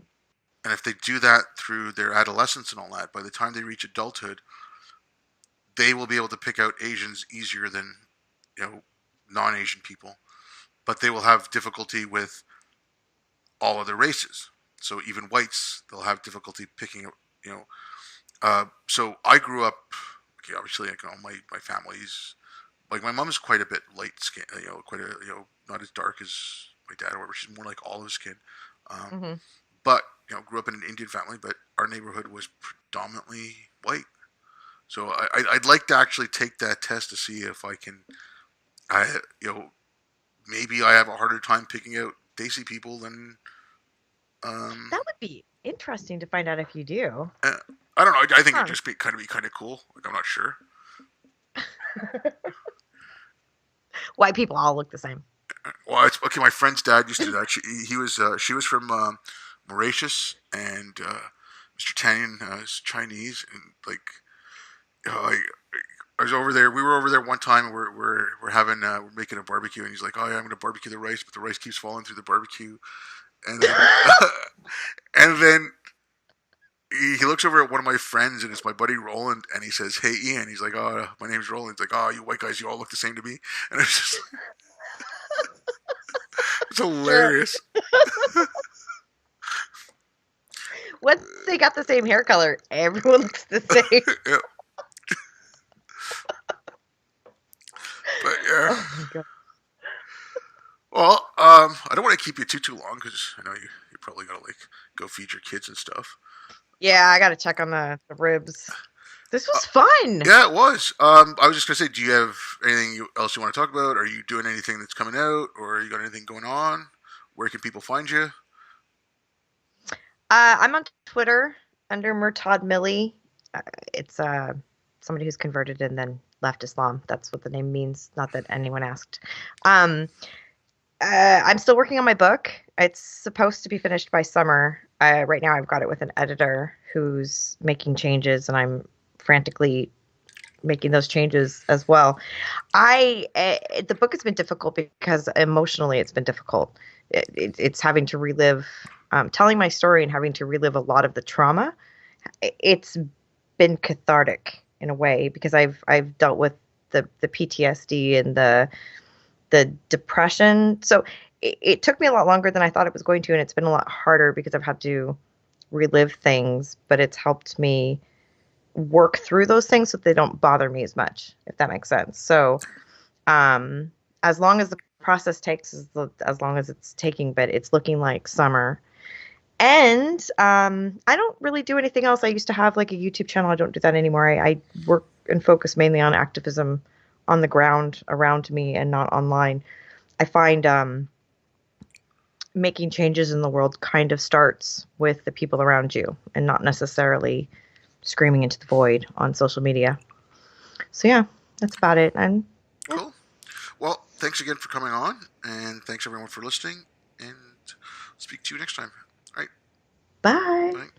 and if they do that through their adolescence and all that, by the time they reach adulthood, they will be able to pick out Asians easier than you know non-Asian people, but they will have difficulty with all other races. So even whites, they'll have difficulty picking up. You know, so I grew up. Okay, obviously, like my family's like my mom's quite a bit light skin. Quite a not as dark as my dad or whatever. She's more like olive skin. Um, Hmm. but grew up in an Indian family, but our neighborhood was predominantly white. So I'd like to actually take that test to see if I can. I maybe I have a harder time picking out Desi people than um, That would be interesting to find out if you do. uh, I don't know. I think it'd Huh. just be kind of cool. Like I'm not sure. White people all look the same. Well, it's okay. My friend's dad used to do that. She was from Mauritius, and Mr. Tanyan is Chinese, and like I was over there. We were over there one time. We're having we're making a barbecue, and he's like, "Oh yeah, I'm gonna barbecue the rice," but the rice keeps falling through the barbecue, and then and then he looks over at one of my friends, and it's my buddy Roland, and he says, "Hey Ian," he's like, "Oh, my name's Roland." He's like, "Oh, you white guys, you all look the same to me," and it's just it's Sure. hilarious. Once they got the same hair color, everyone looks the same. Yeah, but yeah. Oh my god. Well, I don't want to keep you too long because I know you probably gotta like go feed your kids and stuff. Yeah, I gotta check on the ribs. This was fun. Yeah, it was. I was just gonna say, do you have anything else you want to talk about? Are you doing anything that's coming out, or you got anything going on? Where can people find you? I'm on Twitter under Murtad Millie. It's somebody who's converted and then left Islam. That's what the name means. Not that anyone asked. Um, I'm still working on my book. It's supposed to be finished by summer. Right now, I've got it with an editor who's making changes, and I'm frantically making those changes as well. The book has been difficult because emotionally it's been difficult. It's having to relive, telling my story and having to relive a lot of the trauma. It's been cathartic in a way because I've dealt with the PTSD and the depression. So it took me a lot longer than I thought it was going to, and it's been a lot harder because I've had to relive things, but it's helped me work through those things so that they don't bother me as much, if that makes sense. So, as long as the process takes as long as it's taking, but it's looking like summer. And I don't really do anything else. I used to have like a YouTube channel. I don't do that anymore. I work and focus mainly on activism on the ground around me and not online. I find making changes in the world kind of starts with the people around you and not necessarily screaming into the void on social media. So yeah, that's about it. And yeah, Cool. Well, thanks again for coming on, and thanks everyone for listening. And speak to you next time. All right. bye. Bye.